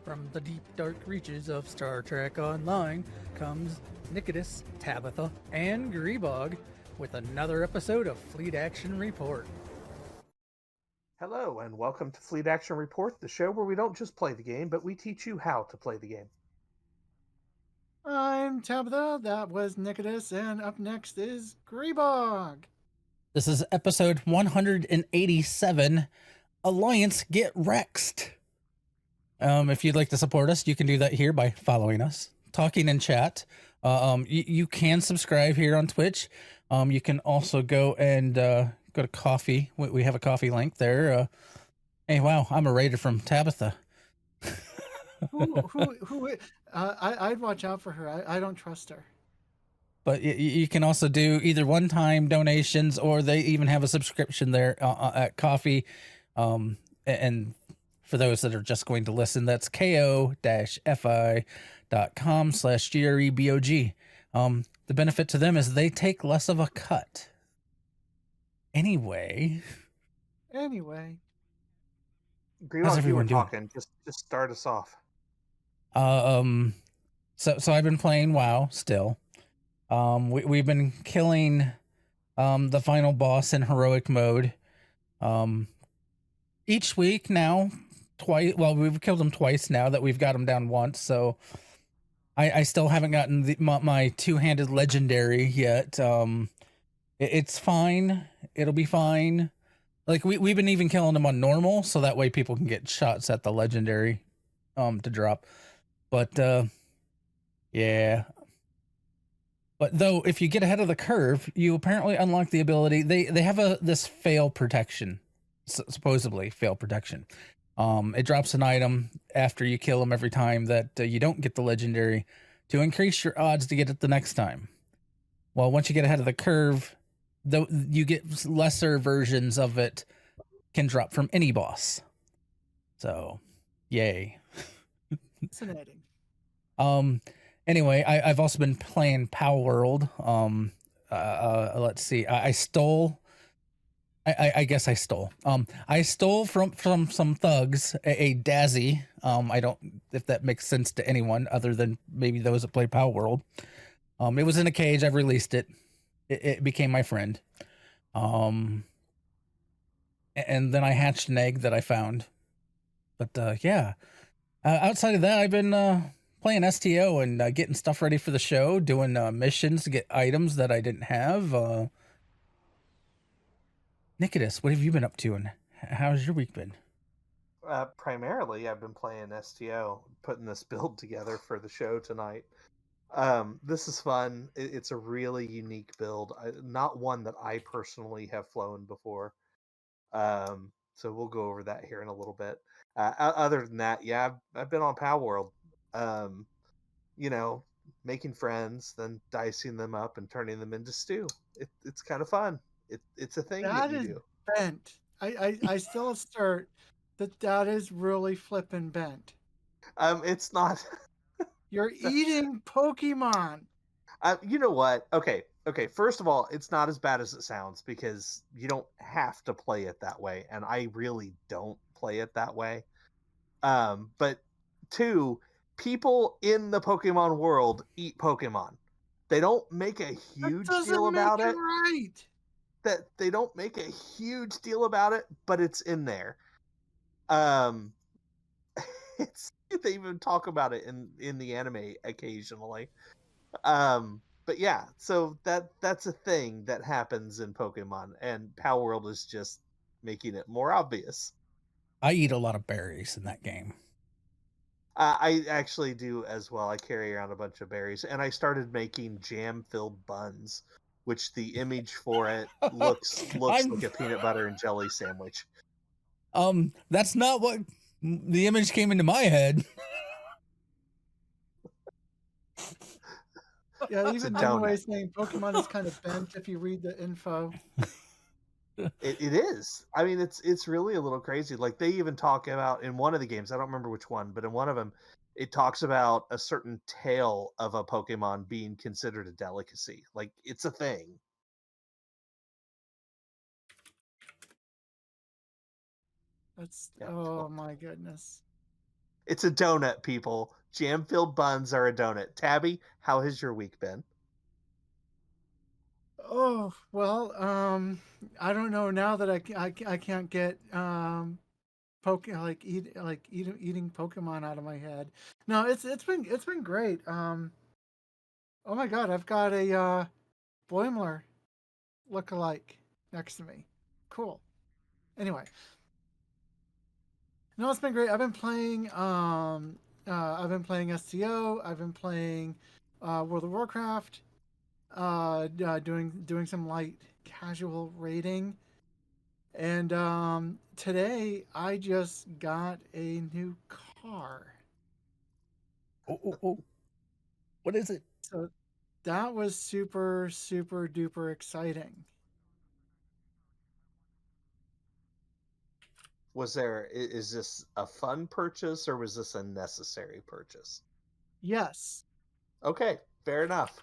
From the deep, dark reaches of Star Trek Online comes Nikodas, Tabbytha, and Grebog with another episode of Fleet Action Report. Hello, and welcome to Fleet Action Report, the show where we don't just play the game, but we teach you how to play the game. I'm Tabbytha, that was Nikodas, and up next is Grebog. This is episode 187, Alliance Get Rexed. If you'd like to support us, you can do that here by following us, talking in chat. You can subscribe here on Twitch. You can also go and go to Coffee. We have a Coffee link there. Hey, wow, I'm a raider from Tabbytha. I'd watch out for her. I don't trust her. But you can also do either one-time donations, or they even have a subscription there at Coffee. And for those that are just going to listen, that's ko-fi.com/GREBOG. The benefit to them is they take less of a cut. Anyway. Grebog, how's everyone doing? Talking. Just start us off. So I've been playing WoW still. We've been killing the final boss in heroic mode. Each week now, twice. Well, we've killed him twice now that we've got him down once. So I still haven't gotten my two-handed legendary yet. It's fine. It'll be fine. Like we've been even killing him on normal, so that way people can get shots at the legendary to drop. But yeah. But though, if you get ahead of the curve, you apparently unlock the ability. They have this fail protection, supposedly fail protection. It drops an item after you kill them every time that you don't get the legendary to increase your odds to get it the next time. Well, once you get ahead of the curve, though, you get lesser versions of it can drop from any boss. So, yay. Fascinating. Anyway, I've also been playing Power World. Let's see. I stole. I guess I stole. I stole from some thugs a Dazzy. I don't if that makes sense to anyone other than maybe those that play Power World. It was in a cage. I've released it. It became my friend. And then I hatched an egg that I found. But yeah. Outside of that, I've been playing STO and getting stuff ready for the show, doing missions to get items that I didn't have. Nikodas, what have you been up to, and how's your week been? Primarily, I've been playing STO, putting this build together for the show tonight. This is fun. It's a really unique build, not one that I personally have flown before. So we'll go over that here in a little bit. Other than that, yeah, I've been on Power World. Making friends, then dicing them up and turning them into stew. It's kind of fun. It's a thing that you do. Bent. I still assert that is really flippin' bent. It's not. You're eating Pokemon. You know what? Okay. First of all, it's not as bad as it sounds because you don't have to play it that way, and I really don't play it that way. But two, people in the Pokemon world eat Pokemon. They don't make a huge deal about it. Right. That they don't make a huge deal about it, but it's in there. They even talk about it in the anime occasionally. But yeah, so that's a thing that happens in Pokemon, and Power World is just making it more obvious. I eat a lot of berries in that game. I actually do as well. I carry around a bunch of berries, and I started making jam-filled buns, which the image for it looks like a peanut butter and jelly sandwich. That's not what the image came into my head. Yeah, even anyway, saying Pokemon is kind of bent if you read the info. It is. I mean, it's really a little crazy. Like they even talk about in one of the games, I don't remember which one, but in one of them, it talks about a certain tail of a Pokemon being considered a delicacy. Like it's a thing. That's oh my goodness. It's a donut, people. Jam-filled buns are a donut. Tabby, how has your week been? Oh, well, I don't know now that I can't get eating Pokemon out of my head. No, it's been great. Oh my God, I've got a Boimler look-alike next to me. Cool. Anyway, no, it's been great. I've been playing STO. I've been playing World of Warcraft. Doing some light casual raiding. And today I just got a new car. Oh. What is it? So that was super, super duper exciting. Is this a fun purchase or was this a necessary purchase? Yes. Okay, fair enough.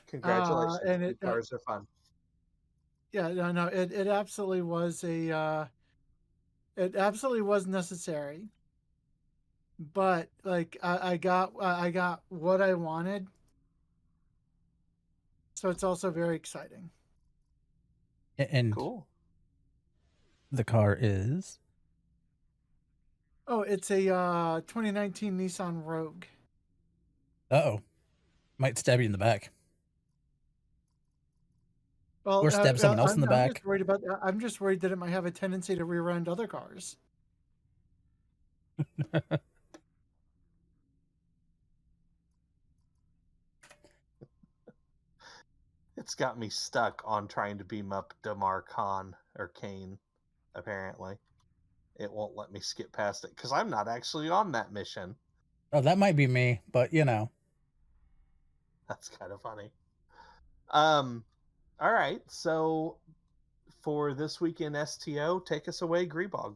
Congratulations. And New cars are fun. Yeah, no, it absolutely was it absolutely was necessary. But like I got what I wanted. So it's also very exciting. And cool. The car is? Oh, it's a 2019 Nissan Rogue. Uh-oh. Might stab you in the back. Well, Or stab someone else in the back. I'm just worried that it might have a tendency to rear end other cars. It's got me stuck on trying to beam up Damar Khan or Kane, apparently. It won't let me skip past it because I'm not actually on that mission. Oh, that might be me, but you know. That's kind of funny. All right, so for this week in STO, take us away, Grebog.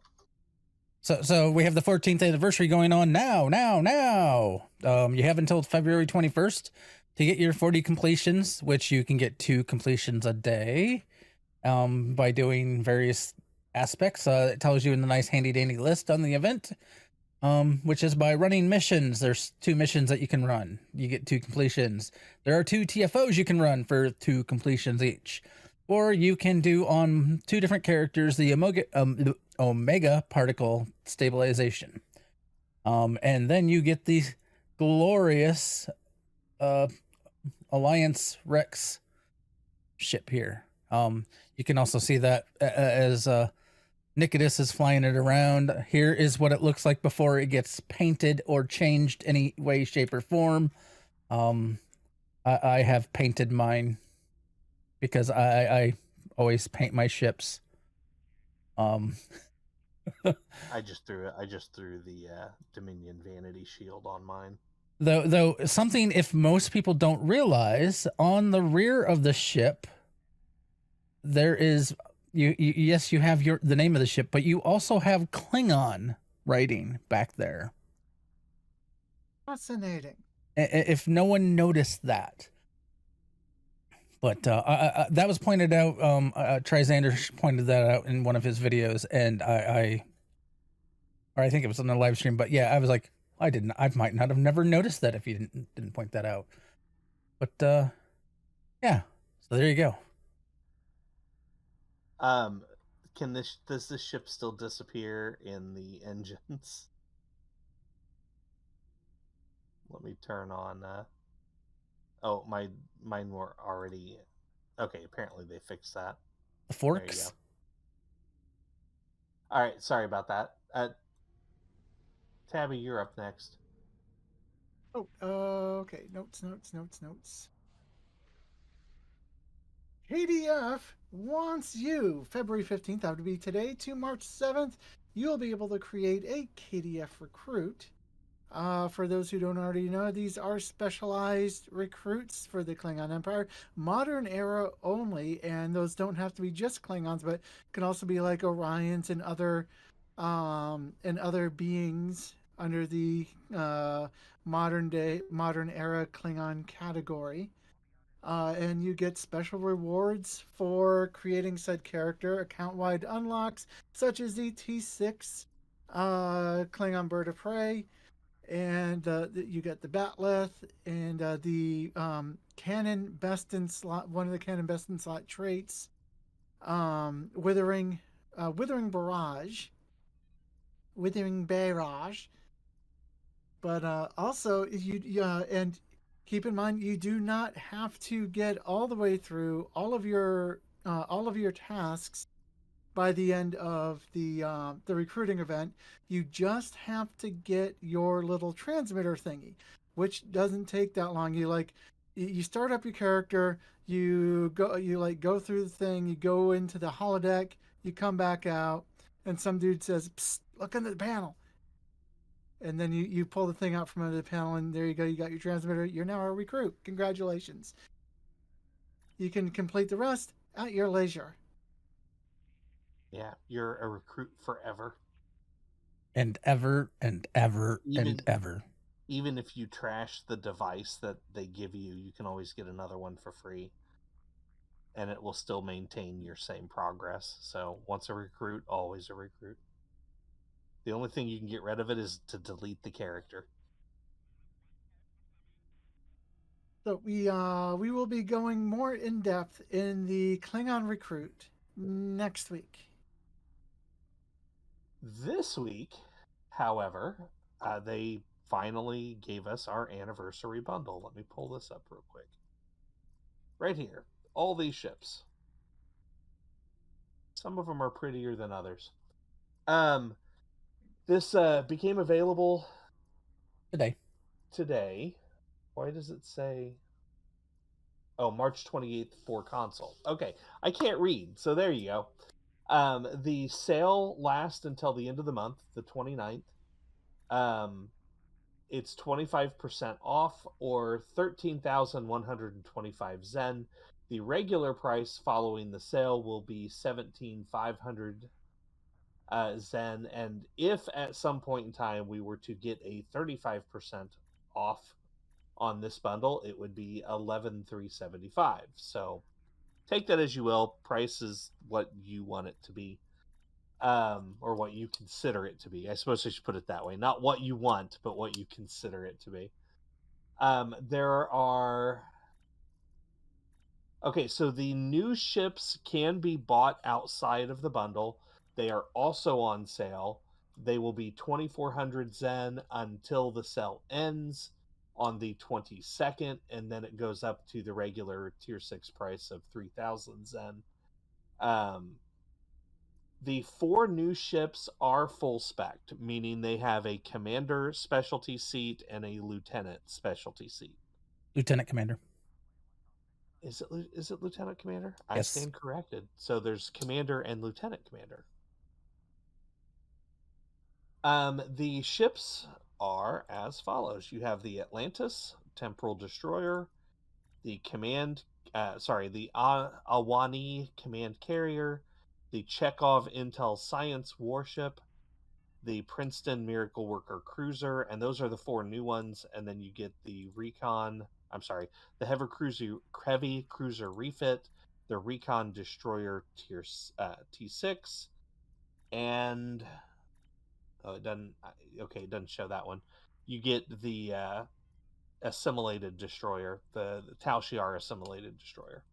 So we have the 14th anniversary going on now. You have until February 21st to get your 40 completions, which you can get 2 completions a day by doing various aspects. It tells you in the nice handy dandy list on the event, which is by running missions. There's 2 missions that you can run. You get 2 completions. There are 2 TFOs you can run for 2 completions each. Or you can do on 2 different characters the Omega particle stabilization. And then you get the glorious Alliance Rex ship here. You can also see that as Nikodas is flying it around. Here is what it looks like before it gets painted or changed any way, shape, or form. I have painted mine because I always paint my ships. I just threw the Dominion Vanity Shield on mine. Though something, if most people don't realize, on the rear of the ship there is yes, you have the name of the ship, but you also have Klingon writing back there. Fascinating. If no one noticed that. But that was pointed out. Trizander pointed that out in one of his videos, and I think it was on the live stream. But yeah, I was like, I might not have never noticed that if you didn't point that out. But yeah, so there you go. Does this ship still disappear in the engines? Let me turn on. Oh, mine were already. Okay, apparently they fixed that. The forks. All right, sorry about that. Tabby, you're up next. Oh, okay. Notes. KDF Wants You. February 15th, that would be today, to March 7th. You'll be able to create a KDF recruit. For those who don't already know, these are specialized recruits for the Klingon Empire, modern era only, and those don't have to be just Klingons, but can also be like Orions and other beings under the modern era Klingon category. And you get special rewards for creating said character, account-wide unlocks such as the T6 Klingon bird of prey, and you get the Batleth and the cannon best in slot. One of the cannon best in slot traits, withering barrage, withering barrage. But also and keep in mind you do not have to get all the way through all of your tasks by the end of the recruiting event. You just have to get your little transmitter thingy, which doesn't take that long. You start up your character, you go through the thing, you go into the holodeck, you come back out, and some dude says, "Psst, look under the panel." And then you pull the thing out from under the panel, and there you go. You got your transmitter. You're now a recruit. Congratulations. You can complete the rest at your leisure. Yeah, you're a recruit forever. And ever and ever and ever. Even if you trash the device that they give you, you can always get another one for free. And it will still maintain your same progress. So once a recruit, always a recruit. The only thing you can get rid of it is to delete the character. So we will be going more in depth in the Klingon recruit next week. This week, however, they finally gave us our anniversary bundle. Let me pull this up real quick. Right here, all these ships. Some of them are prettier than others. This became available today. Why does it say? Oh, March 28th for console. Okay, I can't read, so there you go. The sale lasts until the end of the month, the 29th. It's 25% off, or 13,125 Zen. The regular price following the sale will be 17,500 Zen, and if at some point in time we were to get a 35% off on this bundle, it would be 11,375. So take that as you will. Price is what you want it to be, or what you consider it to be. I suppose I should put it that way. Not what you want, but what you consider it to be. There are... Okay, so the new ships can be bought outside of the bundle. They are also on sale. They will be 2,400 Zen until the sale ends on the 22nd, and then it goes up to the regular tier 6 price of 3,000 Zen. The 4 new ships are full spec, meaning they have a commander specialty seat and a lieutenant specialty seat. Lieutenant commander. Is it lieutenant commander? Yes. I stand corrected. So there's commander and lieutenant commander. The ships are as follows. You have the Atlantis Temporal Destroyer, the Ahwahnee Command Carrier, the Chekov Intel Science Warship, the Princeton Miracle Worker Cruiser, and those are the 4 new ones. And then you get the the Heavy Cruiser Refit, the Recon Destroyer Tier T6, and it doesn't show that one. You get the assimilated destroyer, the Shiar assimilated destroyer,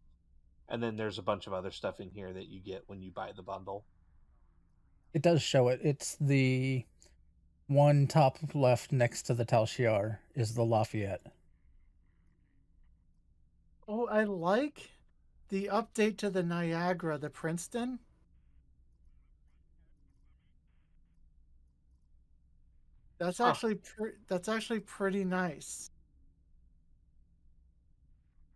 and then there's a bunch of other stuff in here that you get when you buy the bundle. It does show it. It's the one top left next to the Shiar is the Lafayette. Oh, I like the update to the Niagara, the Princeton. That's actually pretty nice.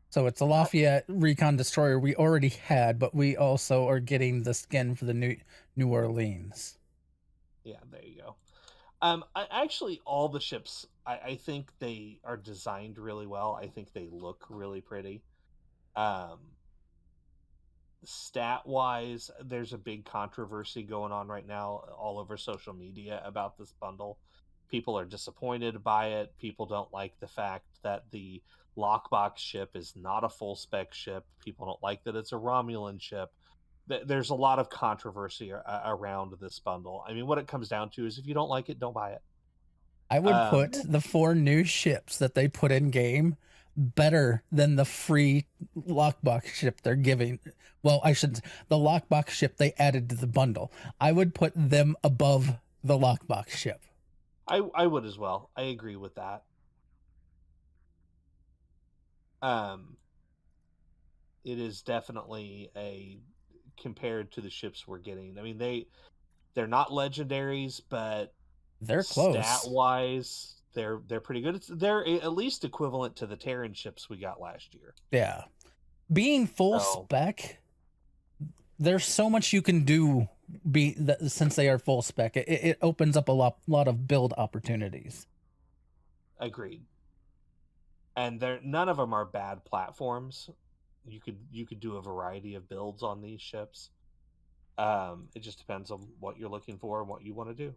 So it's a Lafayette Recon Destroyer we already had, but we also are getting the skin for the New Orleans. Yeah, there you go. Actually, all the ships, I think they are designed really well. I think they look really pretty. Stat-wise, there's a big controversy going on right now all over social media about this bundle. People are disappointed by it. People don't like the fact that the lockbox ship is not a full spec ship. People don't like that it's a Romulan ship. there's a lot of controversy around this bundle. I mean, what it comes down to is if you don't like it, don't buy it. I would put the 4 new ships that they put in game better than the free lockbox ship they're giving. Well, the lockbox ship they added to the bundle. I would put them above the lockbox ship. I would as well. I agree with that. It is definitely compared to the ships we're getting. I mean, they're not legendaries, but they're close. Stat-wise, they're pretty good. They're at least equivalent to the Terran ships we got last year. Yeah. Being full spec, there's so much you can do since they are full spec. It opens up a lot of build opportunities. Agreed. And none of them are bad platforms. You could do a variety of builds on these ships. It just depends on what you're looking for and what you want to do.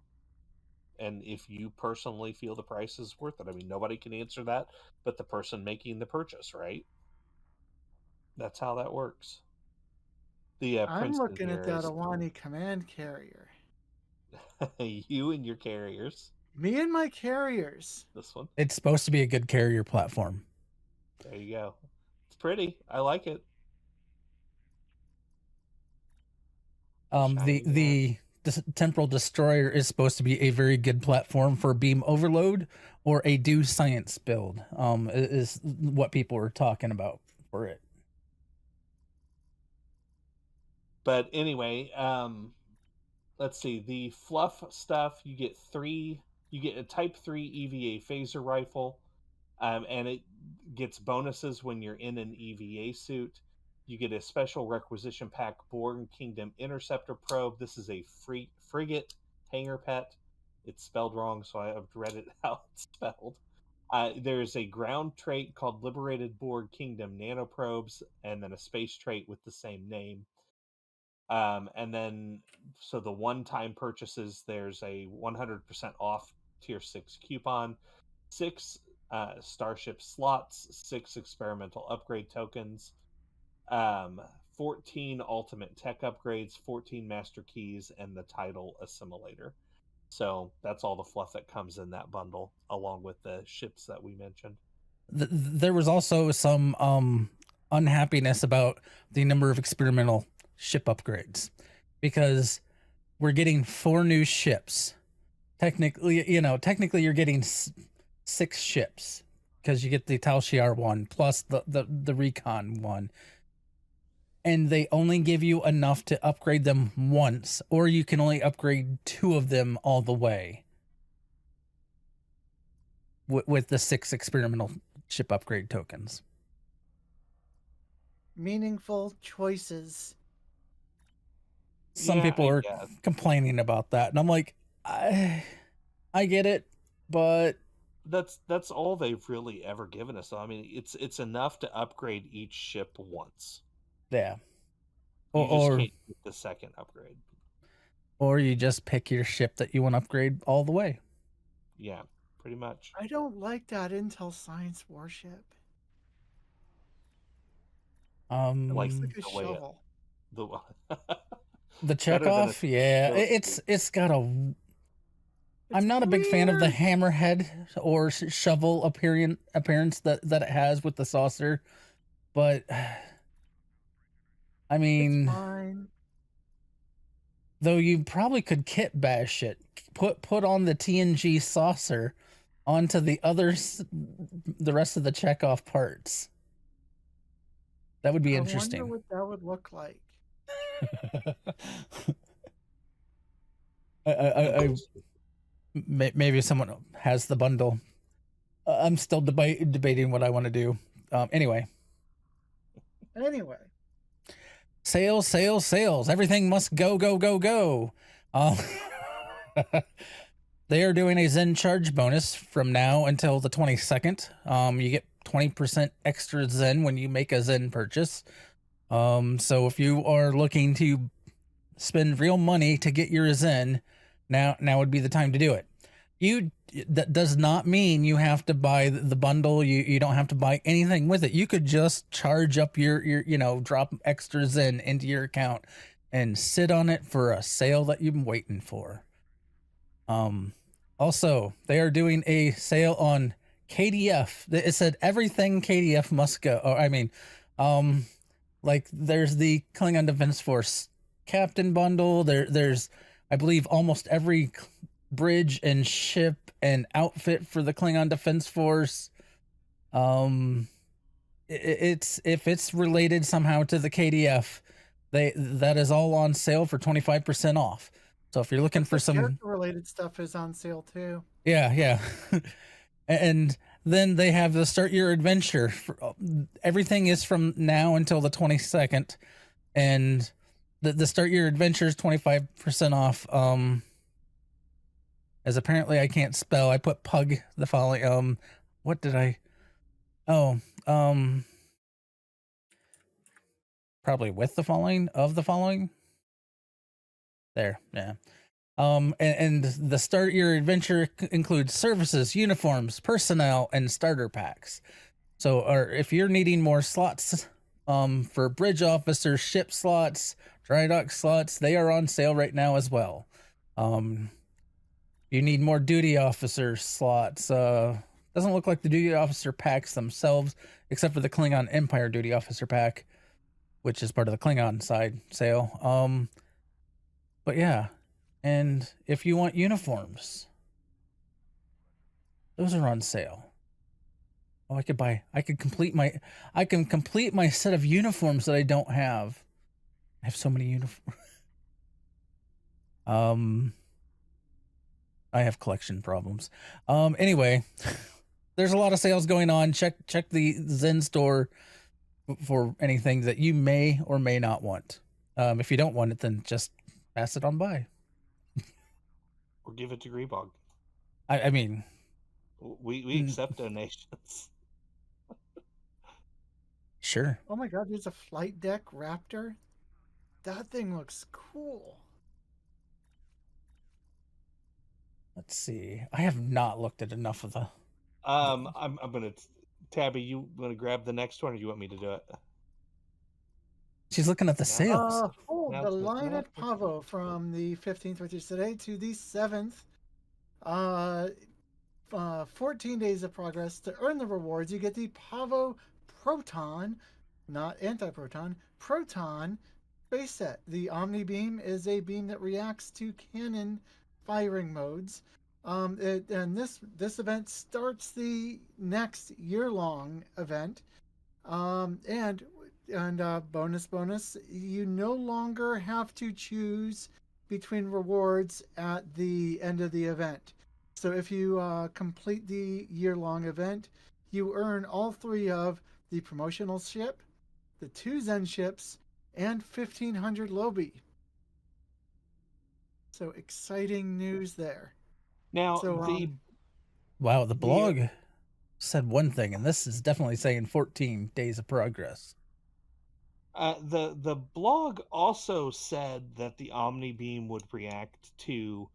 And if you personally feel the price is worth it. I mean, nobody can answer that but the person making the purchase, right? That's how that works. I'm looking at that Ahwahnee command carrier. You and your carriers. Me and my carriers. This one. It's supposed to be a good carrier platform. There you go. It's pretty. I like it. The Temporal Destroyer is supposed to be a very good platform for beam overload or a do science build. Is what people are talking about for it. But anyway, let's see. The fluff stuff, you get a Type 3 EVA phaser rifle, and it gets bonuses when you're in an EVA suit. You get a special requisition pack Borg Kingdom Interceptor probe. This is a frigate hangar pet. It's spelled wrong, so I've read it how it's spelled. There's a ground trait called Liberated Borg Kingdom Nanoprobes, and then a space trait with the same name. And then, so the one-time purchases, there's a 100% off Tier 6 coupon, 6 Starship slots, 6 experimental upgrade tokens, 14 ultimate tech upgrades, 14 master keys, and the title assimilator. So that's all the fluff that comes in that bundle, along with the ships that we mentioned. There was also some unhappiness about the number of experimental ship upgrades, because we're getting 4 new ships. Technically you're getting 6 ships, because you get the Shiar one plus the Recon one, and they only give you enough to upgrade them once, or you can only upgrade 2 of them all the way with the 6 experimental ship upgrade tokens. Meaningful choices. Some people are complaining about that, and I'm like, I get it, but that's all they've really ever given us. So I mean, it's enough to upgrade each ship once. Yeah. You just can't get the second upgrade. Or you just pick your ship that you want to upgrade all the way. Yeah, pretty much. I don't like that Intel Science warship. Like a shovel. The Chekov, yeah. It's got a... I'm not a big fan of the hammerhead or shovel appearance that it has with the saucer, but I mean, though you probably could kit bash it, put on the TNG saucer onto the rest of the Chekov parts. That would be interesting. I wonder what that would look like. Maybe someone has the bundle. I'm still debating what I want to do. Anyway. Sales. Everything must go. They are doing a Zen charge bonus from now until the 22nd. You get 20% extra Zen when you make a Zen purchase. So if you are looking to spend real money to get your Zen, now would be the time to do it. That does not mean you have to buy the bundle. You don't have to buy anything with it. You could just charge up your drop extra Zen into your account and sit on it for a sale that you've been waiting for. Also, they are doing a sale on KDF. It said everything KDF must go. Or, I mean, like there's the Klingon Defense Force Captain bundle. There's, I believe, almost every bridge and ship and outfit for the Klingon Defense Force. It's if it's related somehow to the KDF, that is all on sale for 25% off. So if you're looking for some related stuff is on sale too. Yeah. And then they have the Start Your Adventure. Everything is from now until the 22nd, and the Start Your Adventure is 25% off. As apparently I can't spell, I put pug the following. What did I? Oh, probably with the following of the following. There, yeah. And the Start Your Adventure includes services, uniforms, personnel, and starter packs. So, if you're needing more slots, for bridge officers, ship slots, dry dock slots, they are on sale right now as well. You need more duty officer slots. Doesn't look like the duty officer packs themselves, except for the Klingon Empire duty officer pack, which is part of the Klingon side sale. But yeah. And if you want uniforms, those are on sale. Oh, I can complete my set of uniforms that I don't have. I have so many uniforms. I have collection problems. Anyway, there's a lot of sales going on. Check the Zen store for anything that you may or may not want. If you don't want it, then just pass it on by. Or give it to Grebog. I mean, we accept donations. Sure. Oh my god, there's a flight deck Raptor. That thing looks cool. Let's see. I have not looked at enough of the. I'm gonna, Tabby, you want to grab the next one, or you want me to do it? She's looking at the sales. The line at Pavo from the 15th, which is today, to the 7th. 14 days of progress. To earn the rewards, you get the Pavo Proton, not anti-proton, Proton base set. The Omni Beam is a beam that reacts to cannon firing modes. And this event starts the next year-long event. And bonus, you no longer have to choose between rewards at the end of the event. So if you complete the year-long event, you earn all 3 of the promotional ship, the 2 Zen ships, and 1,500 Lobi. So exciting news there. Now, wow, the blog said one thing, and this is definitely saying 14 days of progress. The blog also said that the Omni Beam would react to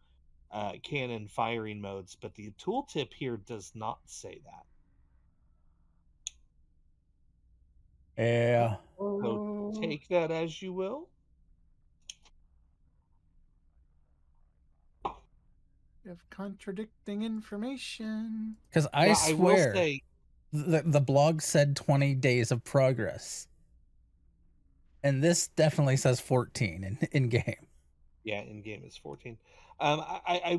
cannon firing modes, but the tooltip here does not say that. Yeah. So take that as you will. You have contradicting information. Because I swear, the blog said 20 days of progress. And this definitely says 14 in game. Yeah, in game is 14. I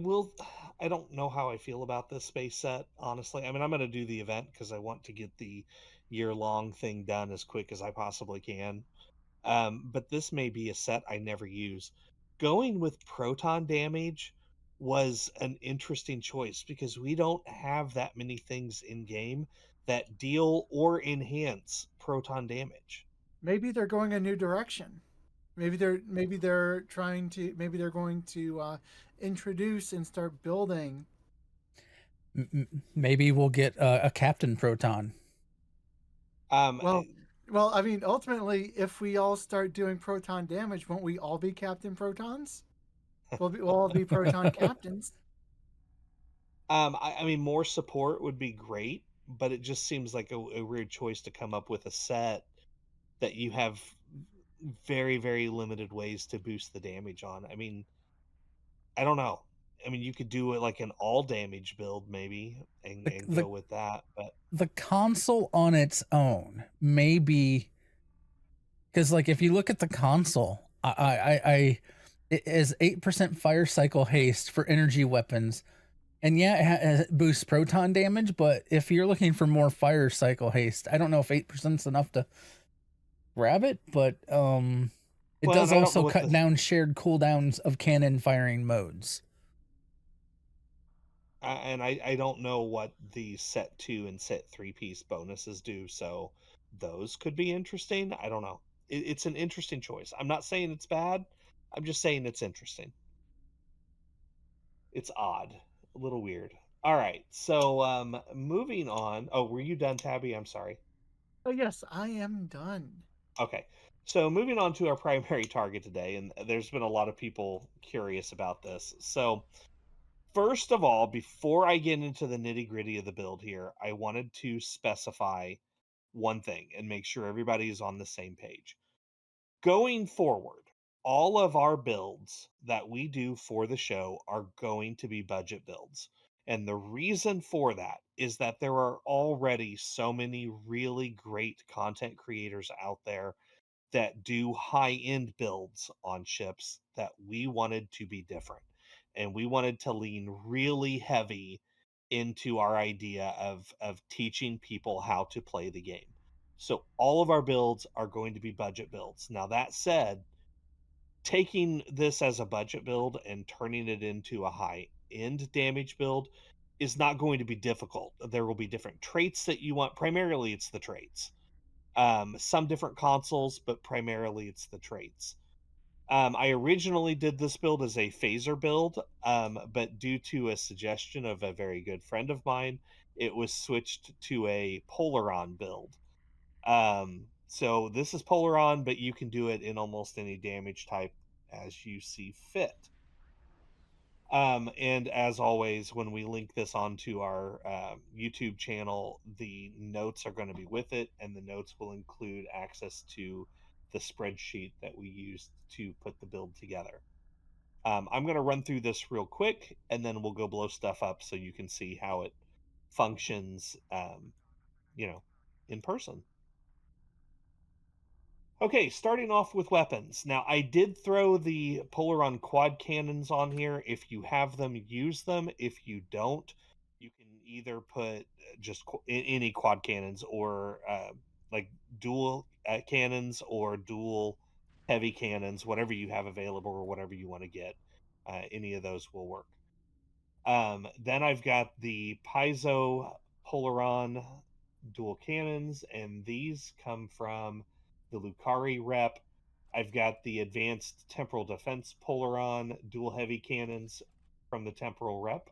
don't know how I feel about this space set, honestly. I mean, I'm going to do the event because I want to get the year-long thing done as quick as I possibly can. But this may be a set I never use. Going with proton damage was an interesting choice because we don't have that many things in game that deal or enhance proton damage. Maybe they're going a new direction. Maybe they're going to introduce and start building. Maybe we'll get a captain proton. Well, I mean, ultimately, if we all start doing proton damage, won't we all be captain protons? We'll all be proton captains. I mean, more support would be great, but it just seems like a weird choice to come up with a set that you have very, very limited ways to boost the damage on. I mean, I don't know. I mean, you could do it like an all damage build maybe and go with that, but the console on its own may be, because like if you look at the console, it is 8% fire cycle haste for energy weapons. And yeah, it boosts proton damage, but if you're looking for more fire cycle haste, I don't know if 8% is enough to grab it, but it does also cut down shared cooldowns of cannon firing modes. And I don't know what the set 2 and set 3 piece bonuses do, so those could be interesting. I don't know. It's an interesting choice. I'm not saying it's bad. I'm just saying it's interesting. It's odd, a little weird. All right, so moving on. Oh, were you done, Tabby? I'm sorry. Oh yes, I am done. Okay, so moving on to our primary target today, and there's been a lot of people curious about this. So first of all, before I get into the nitty gritty of the build here, I wanted to specify one thing and make sure everybody is on the same page. Going forward, all of our builds that we do for the show are going to be budget builds. And the reason for that is that there are already so many really great content creators out there that do high end builds on ships that we wanted to be different. And we wanted to lean really heavy into our idea of teaching people how to play the game. So all of our builds are going to be budget builds. Now that said, taking this as a budget build and turning it into a high end damage build is not going to be difficult. There will be different traits that you want. Primarily it's the traits. Some different consoles, but primarily it's the traits. I originally did this build as a phaser build, but due to a suggestion of a very good friend of mine, it was switched to a Polaron build. So this is Polaron, but you can do it in almost any damage type as you see fit. And as always, when we link this onto our YouTube channel, the notes are going to be with it, and the notes will include access to the spreadsheet that we used to put the build together. I'm going to run through this real quick, and then we'll go blow stuff up so you can see how it functions, in person. Okay, starting off with weapons. Now, I did throw the Polaron quad cannons on here. If you have them, use them. If you don't, you can either put just any quad cannons or like dual cannons or dual heavy cannons, whatever you have available or whatever you want to get. Any of those will work. Then I've got the Piezo Polaron dual cannons, and these come from the Lucari rep. I've got the advanced Temporal Defense Polaron dual heavy cannons from the Temporal rep,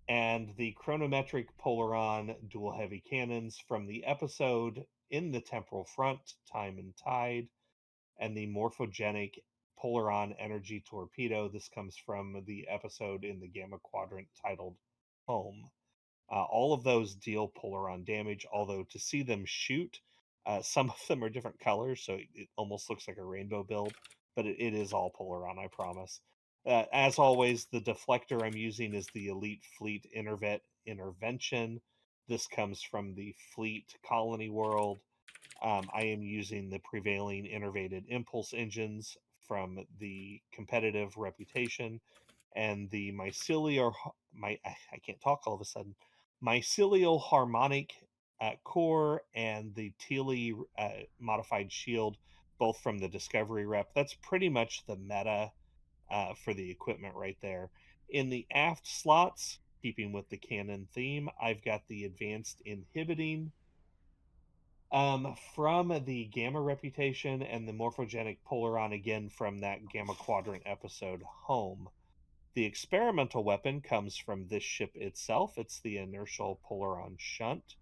and the Chronometric Polaron dual heavy cannons from the episode in the Temporal Front, Time and Tide, and the Morphogenic Polaron Energy Torpedo. This comes from the episode in the Gamma Quadrant titled Home. All of those deal Polaron damage, although to see them shoot, some of them are different colors, so it almost looks like a rainbow build, but it is all Polaron, I promise. As always, the deflector I'm using is the Elite Fleet Intervention. This comes from the Fleet Colony World. I am using the prevailing innervated impulse engines from the competitive reputation and the mycelial I can't talk all of a sudden mycelial harmonic core and the Teely modified shield, both from the Discovery rep. That's pretty much the meta for the equipment right there. In the aft slots, keeping with the cannon theme, I've got the advanced inhibiting from the Gamma reputation and the Morphogenic Polaron again from that Gamma Quadrant episode Home. The experimental weapon comes from this ship itself. It's the inertial Polaron Shunt.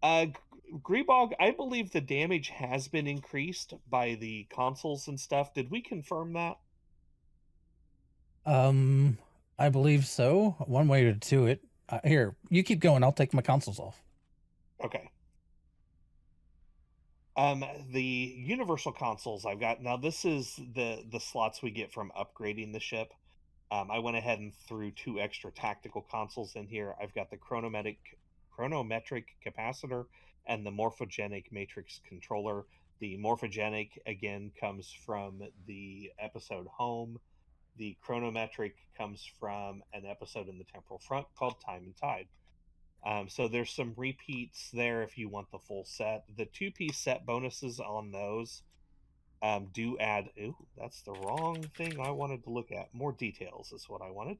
Grebog, I believe the damage has been increased by the consoles and stuff. Did we confirm that? I believe so. One way to do it. Here, you keep going. I'll take my consoles off. Okay. The universal consoles I've got now. This is the slots we get from upgrading the ship. I went ahead and threw 2 extra tactical consoles in here. I've got the chronometric capacitor and the morphogenic matrix controller. The morphogenic again comes from the episode Home. The chronometric comes from an episode in the Temporal Front called Time and Tide. So there's some repeats there if you want the full set. The 2-piece set bonuses on those do add. Ooh, that's the wrong thing I wanted to look at. More details is what I wanted.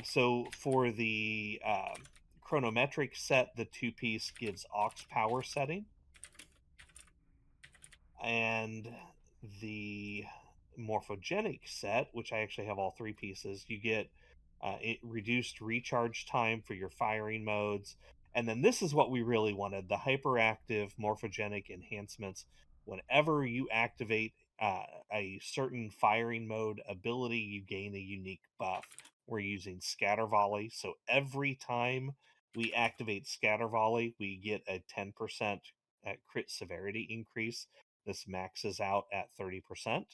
So for the chronometric set, the 2-piece gives aux power setting, and the morphogenic set, which I actually have all 3 pieces, you get reduced recharge time for your firing modes. And then this is what we really wanted, the hyperactive morphogenic enhancements. Whenever you activate a certain firing mode ability, you gain a unique buff. We're using scatter volley, so every time we activate scatter volley, we get a 10% crit severity increase. This maxes out at 30%.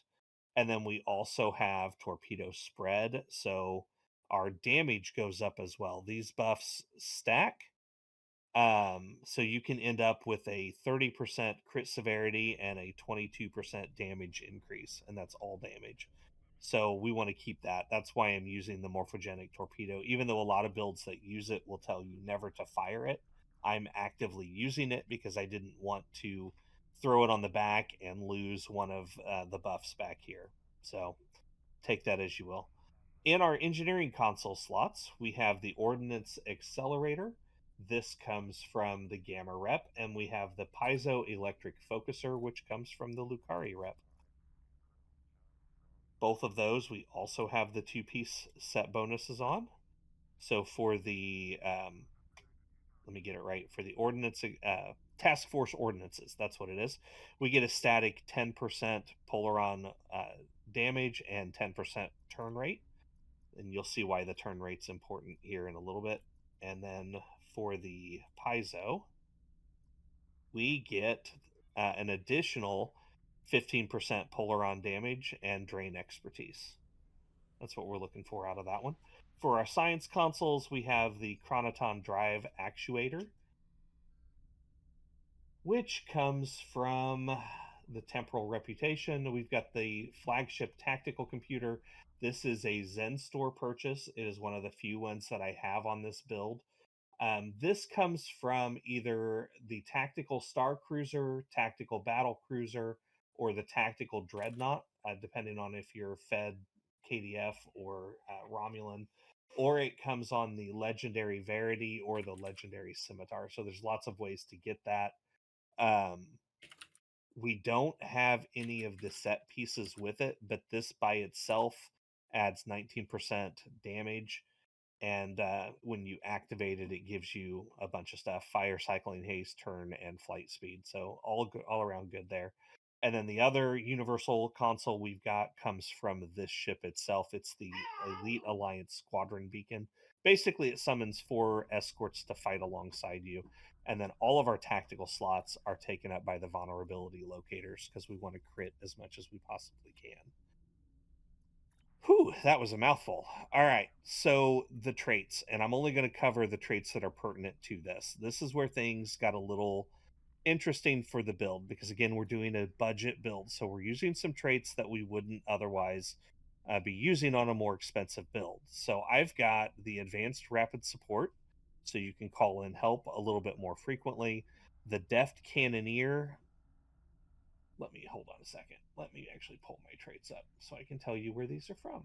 And then we also have torpedo spread, so our damage goes up as well. These buffs stack, so you can end up with a 30% crit severity and a 22% damage increase, and that's all damage. So we want to keep that. That's why I'm using the morphogenic torpedo. Even though a lot of builds that use it will tell you never to fire it, I'm actively using it because I didn't want to throw it on the back and lose one of the buffs back here. So take that as you will. In our engineering console slots, we have the Ordnance Accelerator. This comes from the Gamma Rep, and we have the Piezoelectric Focuser, which comes from the Lucari Rep. Both of those, we also have the 2-piece set bonuses on. So for the, let me get it right, for the Ordnance, Task Force Ordnances, that's what it is, we get a static 10% Polaron damage and 10% turn rate. And you'll see why the turn rate's important here in a little bit. And then for the Piezo, we get an additional 15% Polaron damage and drain expertise. That's what we're looking for out of that one. For our science consoles, we have the Chronoton Drive Actuator, which comes from the Temporal Reputation. We've got the flagship tactical computer. This is a Zen Store purchase. It is one of the few ones that I have on this build. This comes from either the Tactical Star Cruiser, Tactical Battle Cruiser, or the Tactical Dreadnought, depending on if you're fed KDF or Romulan, or it comes on the Legendary Verity or the Legendary Scimitar. So there's lots of ways to get that. We don't have any of the set pieces with it, but this by itself adds 19% damage. And when you activate it, it gives you a bunch of stuff: fire, cycling, haste, turn, and flight speed. So all around good there. And then the other universal console we've got comes from this ship itself. It's the Elite Alliance Squadron Beacon. Basically, it summons 4 escorts to fight alongside you. And then all of our tactical slots are taken up by the vulnerability locators because we want to crit as much as we possibly can. Whew, that was a mouthful. All right, so the traits, and I'm only going to cover the traits that are pertinent to this. This is where things got a little interesting for the build because, again, we're doing a budget build, so we're using some traits that we wouldn't otherwise be using on a more expensive build. So I've got the Advanced Rapid Support, so you can call in help a little bit more frequently. The Deft Cannoneer. Let me hold on a second. Let me actually pull my traits up so I can tell you where these are from.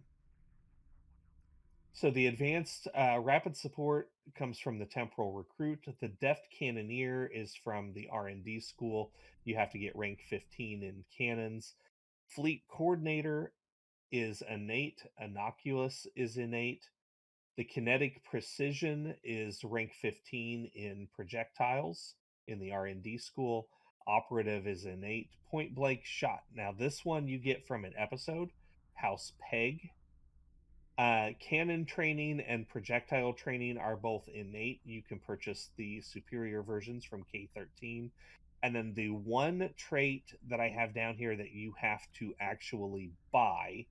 So the Advanced Rapid Support comes from the Temporal Recruit. The Deft Cannoneer is from the R&D School. You have to get rank 15 in cannons. Fleet Coordinator is innate. Innocuous is innate. The Kinetic Precision is rank 15 in projectiles in the R&D School. Operative is innate. Point Blank Shot. Now this one you get from an episode, House Peg. Cannon training and projectile training are both innate. You can purchase the superior versions from K13. And then the one trait that I have down here that you have to actually buy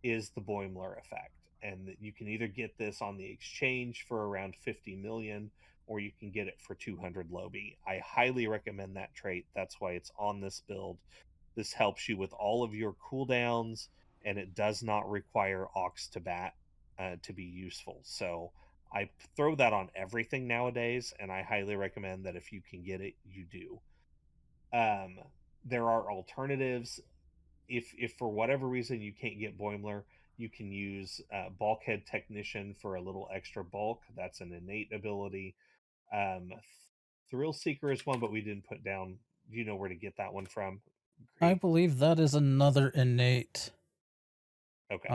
is the Boimler effect. And you can either get this on the exchange for around 50 million, or you can get it for 200 Lobi. I highly recommend that trait. That's why it's on this build. This helps you with all of your cooldowns, and it does not require Aux to Bat to be useful. So I throw that on everything nowadays, and I highly recommend that if you can get it, you do. There are alternatives. If for whatever reason you can't get Boimler, you can use Bulkhead Technician for a little extra bulk. That's an innate ability. Thrill Seeker is one, but we didn't put down. Do you know where to get that one from? I believe that is another innate. Okay.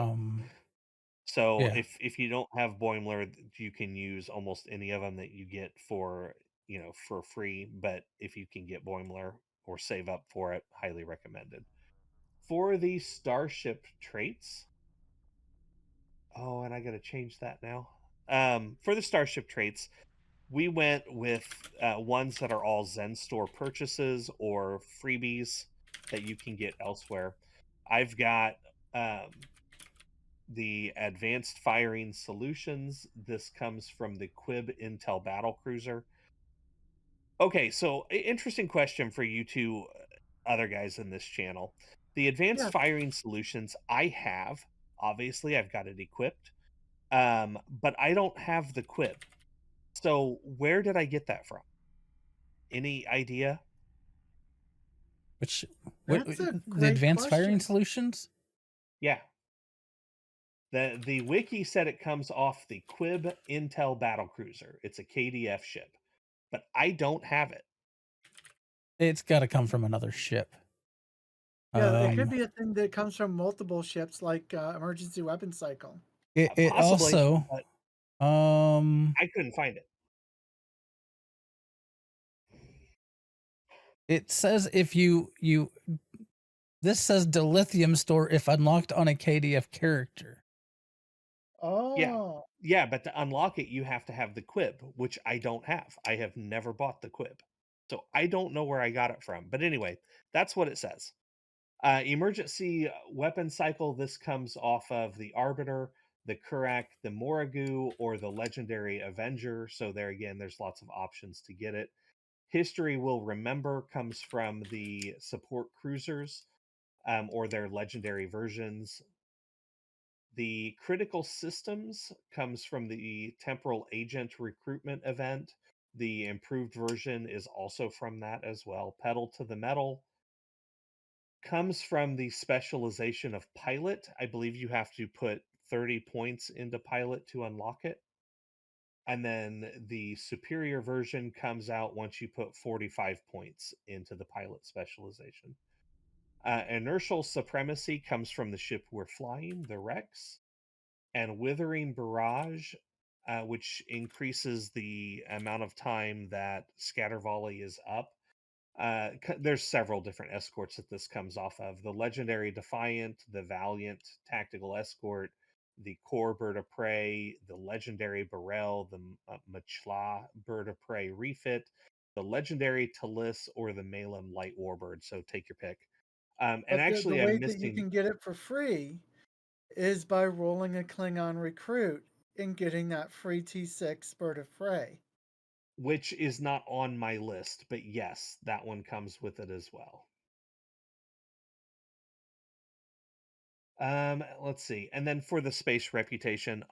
So if you don't have Boimler, you can use almost any of them that you get for for free. But if you can get Boimler or save up for it, highly recommended. For the Starship traits, oh, and I got to change that now. For the Starship traits, we went with ones that are all Zen Store purchases or freebies that you can get elsewhere. I've got the Advanced Firing Solutions. This comes from the Quib Intel Battlecruiser. Okay, so interesting question for you two other guys in this channel. The Advanced Firing Solutions I have, obviously I've got it equipped, but I don't have the Quib. So where did I get that from? Any idea? The Advanced Firing Solutions? Yeah. The wiki said it comes off the Quib Intel Battlecruiser. It's a KDF ship, but I don't have it. It's got to come from another ship. Yeah, it could be a thing that comes from multiple ships, like emergency weapon cycle. It possibly, also, I couldn't find it. It says if you this says dilithium store if unlocked on a KDF character. Oh. Yeah, but to unlock it, you have to have the Quib, which I don't have. I have never bought the Quib. So I don't know where I got it from. But anyway, that's what it says. Emergency weapon cycle, this comes off of the Arbiter, the Kurak, the Morrigu, or the Legendary Avenger. So there again, there's lots of options to get it. History Will Remember comes from the support cruisers or their legendary versions. The Critical Systems comes from the Temporal Agent Recruitment event. The improved version is also from that as well. Pedal to the Metal comes from the specialization of Pilot. I believe you have to put 30 points into Pilot to unlock it. And then the superior version comes out once you put 45 points into the Pilot specialization. Inertial Supremacy comes from the ship we're flying, the Rex. And Withering Barrage, which increases the amount of time that Scatter Volley is up. There's several different escorts that this comes off of. The Legendary Defiant, the Valiant Tactical Escort, the Core Bird of Prey, the Legendary Burrell, the Machla Bird of Prey Refit, the Legendary Talis, or the Malem Light Warbird. So take your pick. And actually, the way that you can get it for free is by rolling a Klingon recruit and getting that free T6 Bird of Prey. Which is not on my list, but yes, that one comes with it as well. Let's see. And then for the space reputation,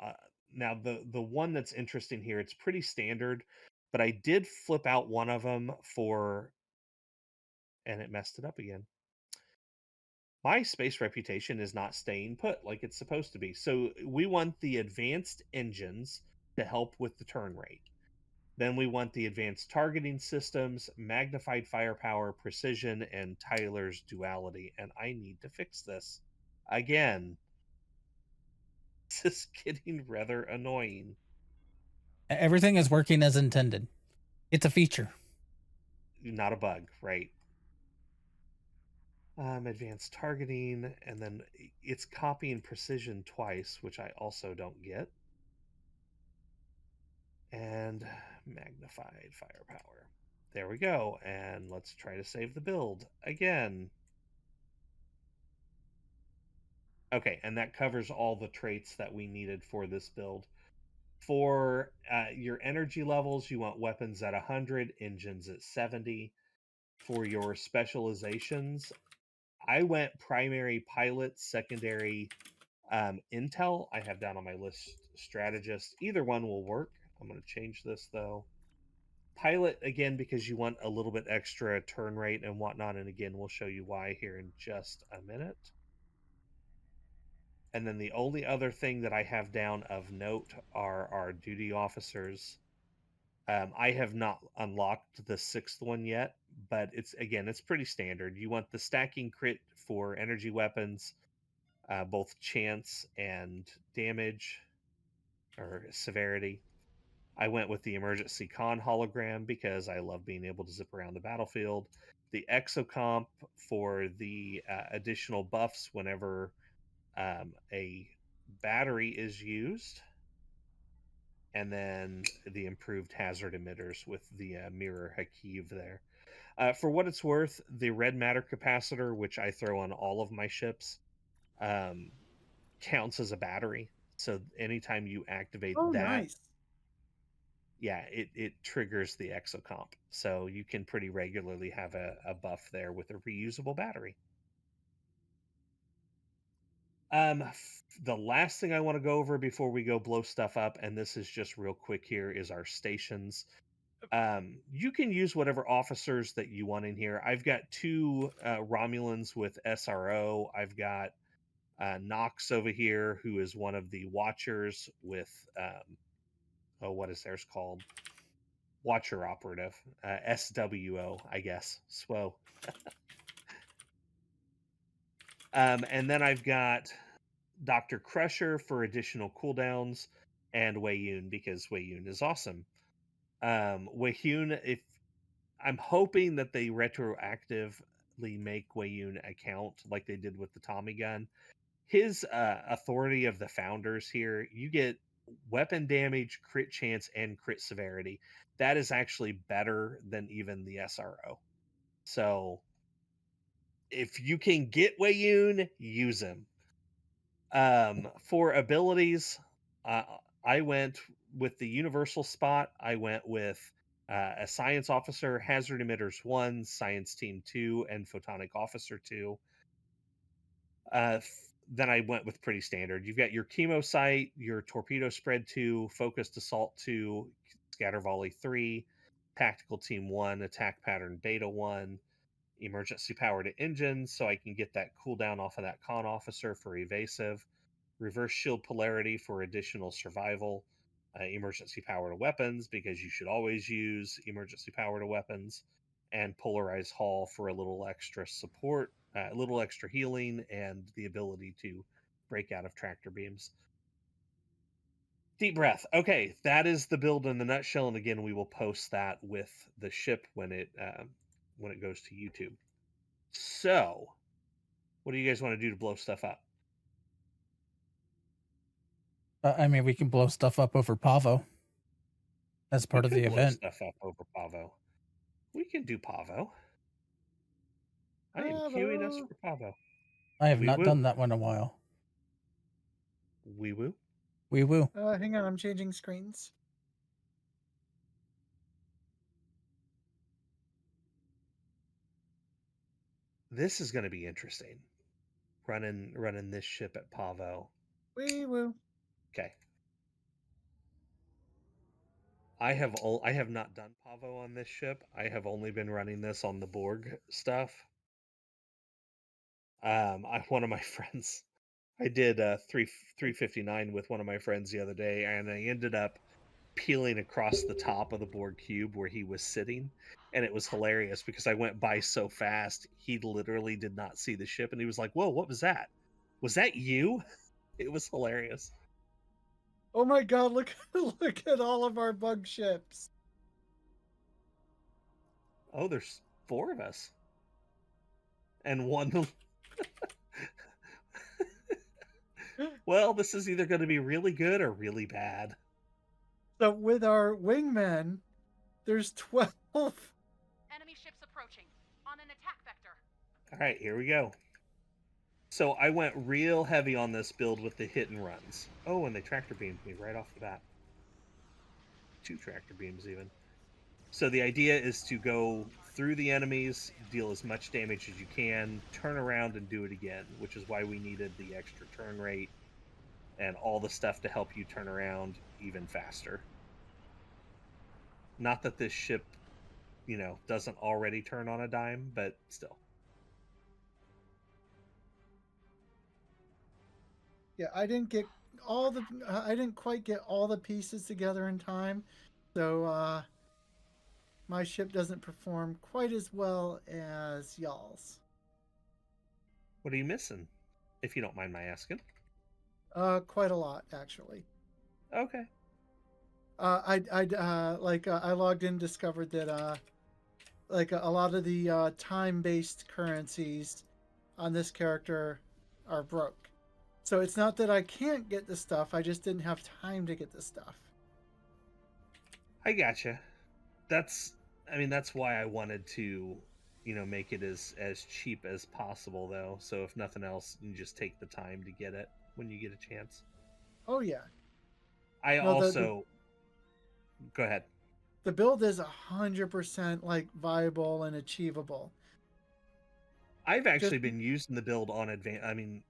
now the one that's interesting here, it's pretty standard, but I did flip out one of them for, and it messed it up again. My space reputation is not staying put like it's supposed to be. So we want the advanced engines to help with the turn rate. Then we want the advanced targeting systems, magnified firepower, precision, and Tyler's duality. And I need to fix this. Again, this is getting rather annoying. Everything is working as intended. It's a feature. Not a bug, right? Advanced targeting, and then it's copying precision twice, which I also don't get. And magnified firepower. There we go. And let's try to save the build again. Okay, and that covers all the traits that we needed for this build. For your energy levels, you want weapons at 100, engines at 70. For your specializations, I went primary pilot, secondary intel. I have down on my list strategist. Either one will work. I'm going to change this though. Pilot again because you want a little bit extra turn rate and whatnot, and again we'll show you why here in just a minute. And then the only other thing that I have down of note are our duty officers. I have not unlocked the 6th one yet, but it's pretty standard. You want the stacking crit for energy weapons, both chance and damage or severity. I went with the emergency con hologram because I love being able to zip around the battlefield. The exocomp for the additional buffs whenever a battery is used. And then the improved hazard emitters with the mirror Hakiv there. For what it's worth, the red matter capacitor, which I throw on all of my ships, counts as a battery. So anytime you activate Oh, that, nice. yeah, it triggers the exocomp. So you can pretty regularly have a buff there with a reusable battery. The last thing I want to go over before we go blow stuff up, and this is just real quick here, is our stations. You can use whatever officers that you want in here. I've got 2 Romulans with SRO. I've got Knox over here, who is one of the Watchers with, what is theirs called? Watcher Operative. SWO, I guess. SWO. And then I've got Dr. Crusher for additional cooldowns, and Wei Yun because Wei Yun is awesome. Wei Yun, if I'm hoping that they retroactively make Wei Yun a count like they did with the Tommy gun. His authority of the founders here, you get weapon damage, crit chance, and crit severity. That is actually better than even the SRO. So if you can get Wei Yun, use him. For abilities, I went with the universal spot. I went with a science officer, hazard emitters 1, science team 2, and photonic officer 2. Then I went with pretty standard. You've got your chemo sight, your torpedo spread 2, focused assault 2, scatter volley 3, tactical team 1, attack pattern beta 1, emergency power to engines, so I can get that cooldown off of that con officer for evasive, reverse shield polarity for additional survival, emergency power to weapons because you should always use emergency power to weapons, and polarize hull for a little extra support, a little extra healing, and the ability to break out of tractor beams. Deep breath. Okay, that is the build in the nutshell, and again, we will post that with the ship when it goes to YouTube. So, what do you guys want to do to blow stuff up? I mean, we can blow stuff up over Pavo. That's part of the event. Stuff up over Pavo. We can do Pavo. I am queuing us for Pavo. I have not done that one in a while. Wee woo. Wee woo. Hang on, I'm changing screens. This is going to be interesting. Running this ship at Pavo. Wee woo. Okay. I have not done Pavo on this ship. I have only been running this on the Borg stuff. One of my friends, I did 359 with one of my friends the other day, and I ended up peeling across the top of the Borg cube where he was sitting, and it was hilarious because I went by so fast he literally did not see the ship, and he was like, "Whoa, what was that? Was that you?" It was hilarious. Oh my god, look at all of our bug ships. Oh, there's 4 of us. And one. Well, this is either going to be really good or really bad. So with our wingmen, there's 12 All right, here we go. So I went real heavy on this build with the hit and runs. Oh, and they tractor beamed me right off the bat. 2 tractor beams even. So the idea is to go through the enemies, deal as much damage as you can, turn around and do it again, which is why we needed the extra turn rate and all the stuff to help you turn around even faster. Not that this ship, you know, doesn't already turn on a dime, but still. Yeah, I didn't quite get all the pieces together in time, so my ship doesn't perform quite as well as y'all's. What are you missing, if you don't mind my asking? Quite a lot actually. Okay. I logged in, discovered that a lot of the time-based currencies on this character are broke. So it's not that I can't get the stuff, I just didn't have time to get the stuff. I gotcha. That's why I wanted to, you know, make it as cheap as possible, though. So if nothing else, you just take the time to get it when you get a chance. Oh yeah. I No, also go ahead. The build is 100% like viable and achievable. I've actually been using the build on advance. I mean,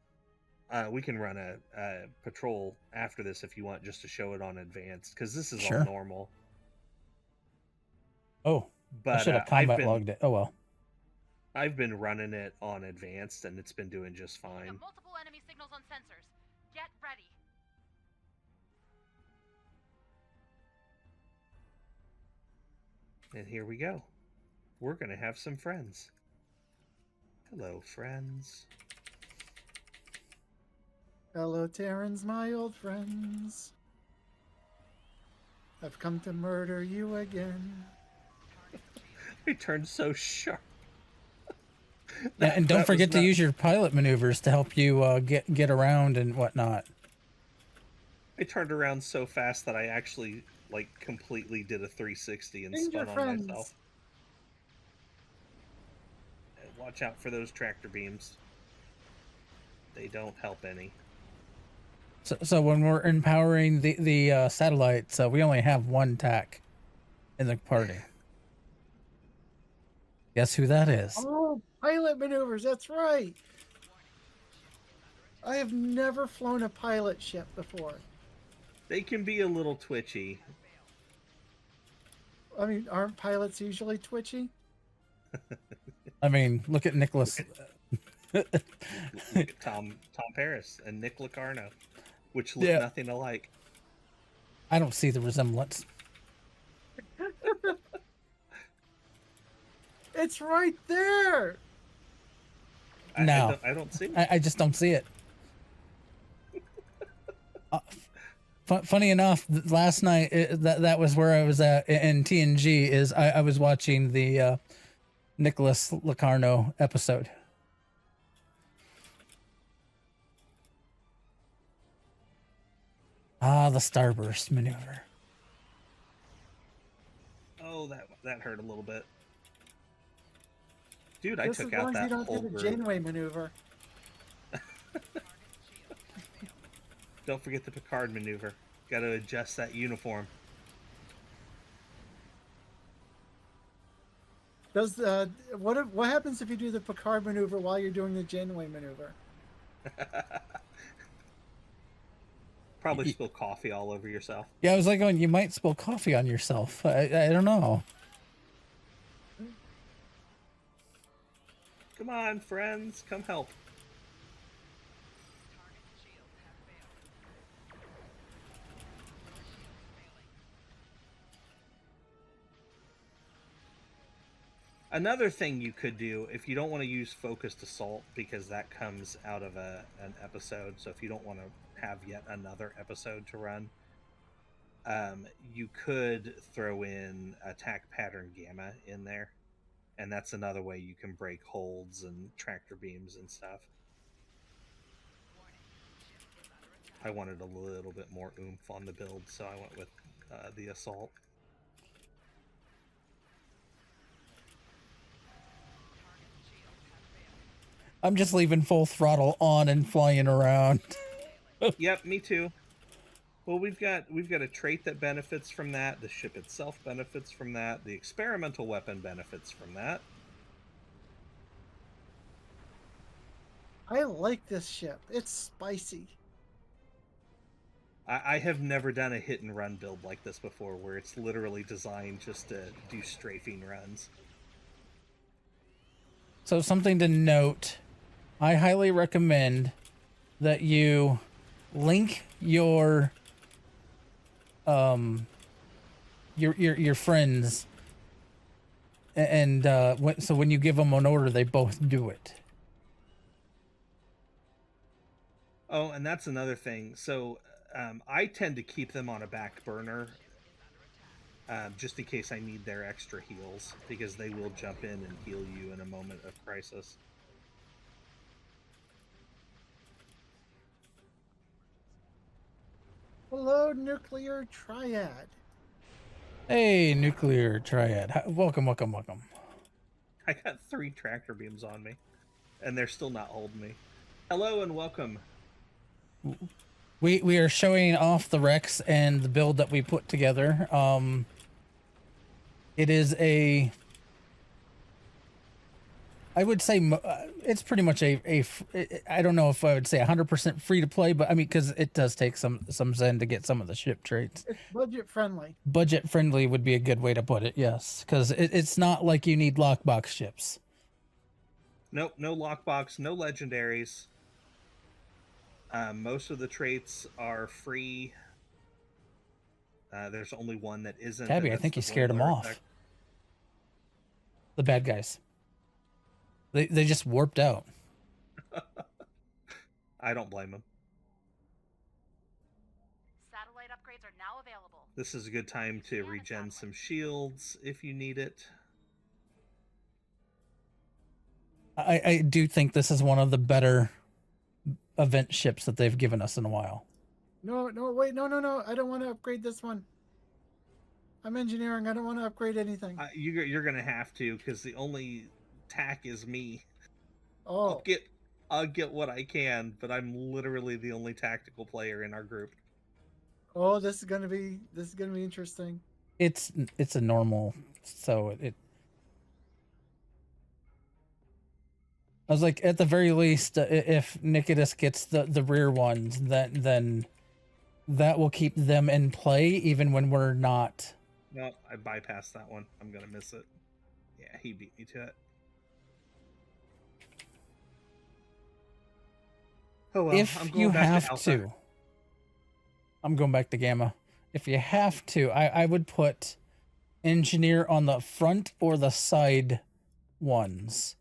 we can run a patrol after this if you want, just to show it on advanced, because this is Sure. all normal. Oh, but I should have combat logged it. Oh well. I've been running it on advanced, and it's been doing just fine. Multiple enemy signals on sensors. Get ready. And here we go. We're gonna have some friends. Hello, friends. Hello, Terrans, my old friends. I've come to murder you again. We turned so sharp. Yeah, and don't forget to use your pilot maneuvers to help you get around and whatnot. I turned around so fast that I actually like completely did a 360 and spun on myself. And watch out for those tractor beams. They don't help any. So when we're empowering the satellites, we only have one TAC in the party. Guess who that is? Oh, pilot maneuvers, that's right. I have never flown a pilot ship before. They can be a little twitchy. I mean, aren't pilots usually twitchy? I mean, look at Nicholas. Look at Tom Paris and Nick Locarno, which look nothing alike. I don't see the resemblance. It's right there. No, I don't see it. I just don't see it. Funny enough, last night that was where I was at in TNG. Is I was watching the Nicholas Locarno episode. Ah, the starburst maneuver. Oh, that hurt a little bit. Dude, I Just took as long out as you that don't whole do the group. Janeway maneuver. Don't forget the Picard maneuver. Got to adjust that uniform. Does what happens if you do the Picard maneuver while you're doing the Janeway maneuver? Probably spill coffee all over yourself. Yeah, I was like, going, you might spill coffee on yourself. I don't know. Come on, friends, come help. Another thing you could do, if you don't want to use focused assault, because that comes out of an episode, so if you don't want to have yet another episode to run, you could throw in attack pattern gamma in there, and that's another way you can break holds and tractor beams and stuff. I wanted a little bit more oomph on the build, so I went with the assault. I'm just leaving full throttle on and flying around. Yep, me too. Well, we've got a trait that benefits from that. The ship itself benefits from that. The experimental weapon benefits from that. I like this ship. It's spicy. I have never done a hit and run build like this before, where it's literally designed just to do strafing runs. So something to note, I highly recommend that you link your friends, and so when you give them an order, they both do it. Oh, and that's another thing. So I tend to keep them on a back burner, just in case I need their extra heals, because they will jump in and heal you in a moment of crisis. Hello, Nuclear Triad. Hey, Nuclear Triad. Welcome, welcome, welcome. I got 3 tractor beams on me, and they're still not holding me. Hello and welcome. We are showing off the Rex and the build that we put together. It is a, I would say it's pretty much I don't know if I would say 100% free to play, but I mean, because it does take some zen to get some of the ship traits. It's budget friendly. Budget friendly would be a good way to put it, yes, because it's not like you need lockbox ships. Nope, no lockbox, no legendaries. Most of the traits are free. There's only one that isn't. Tabby, I think you scared them off. The bad guys. They just warped out. I don't blame them. Satellite upgrades are now available. This is a good time to regen some shields if you need it. I do think this is one of the better event ships that they've given us in a while. No, wait, no. I don't want to upgrade this one. I'm engineering. I don't want to upgrade anything. You're gonna have to, because the only tack is me. Oh, I'll get what I can, but I'm literally the only tactical player in our group. oh, this is gonna be interesting. It's a normal, so it. I was like, at the very least, if Nikodas gets the rear ones, then that will keep them in play even when we're not. No, I bypassed that one. I'm gonna miss it. Yeah, he beat me to it. Oh well, If I'm going you back have to Alpha. I'm going back to Gamma. If you have to, I would put engineer on the front or the side ones.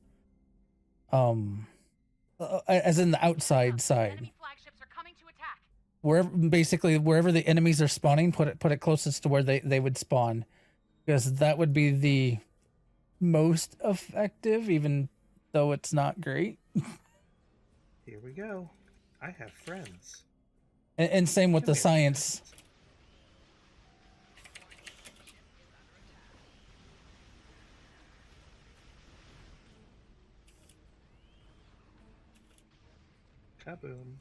As in the outside side. Enemy flagships are coming to attack. Wherever the enemies are spawning, put it closest to where they would spawn, because that would be the most effective, even though it's not great. Here we go. I have friends. And same with Come the here. science. Kaboom.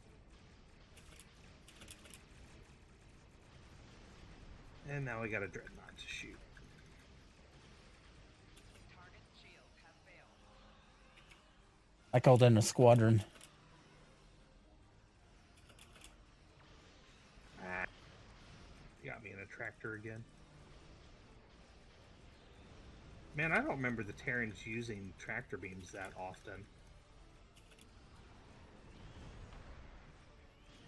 And now we got a dreadnought to shoot. I called in a squadron. Ah, you got me in a tractor again. Man, I don't remember the Terrans using tractor beams that often.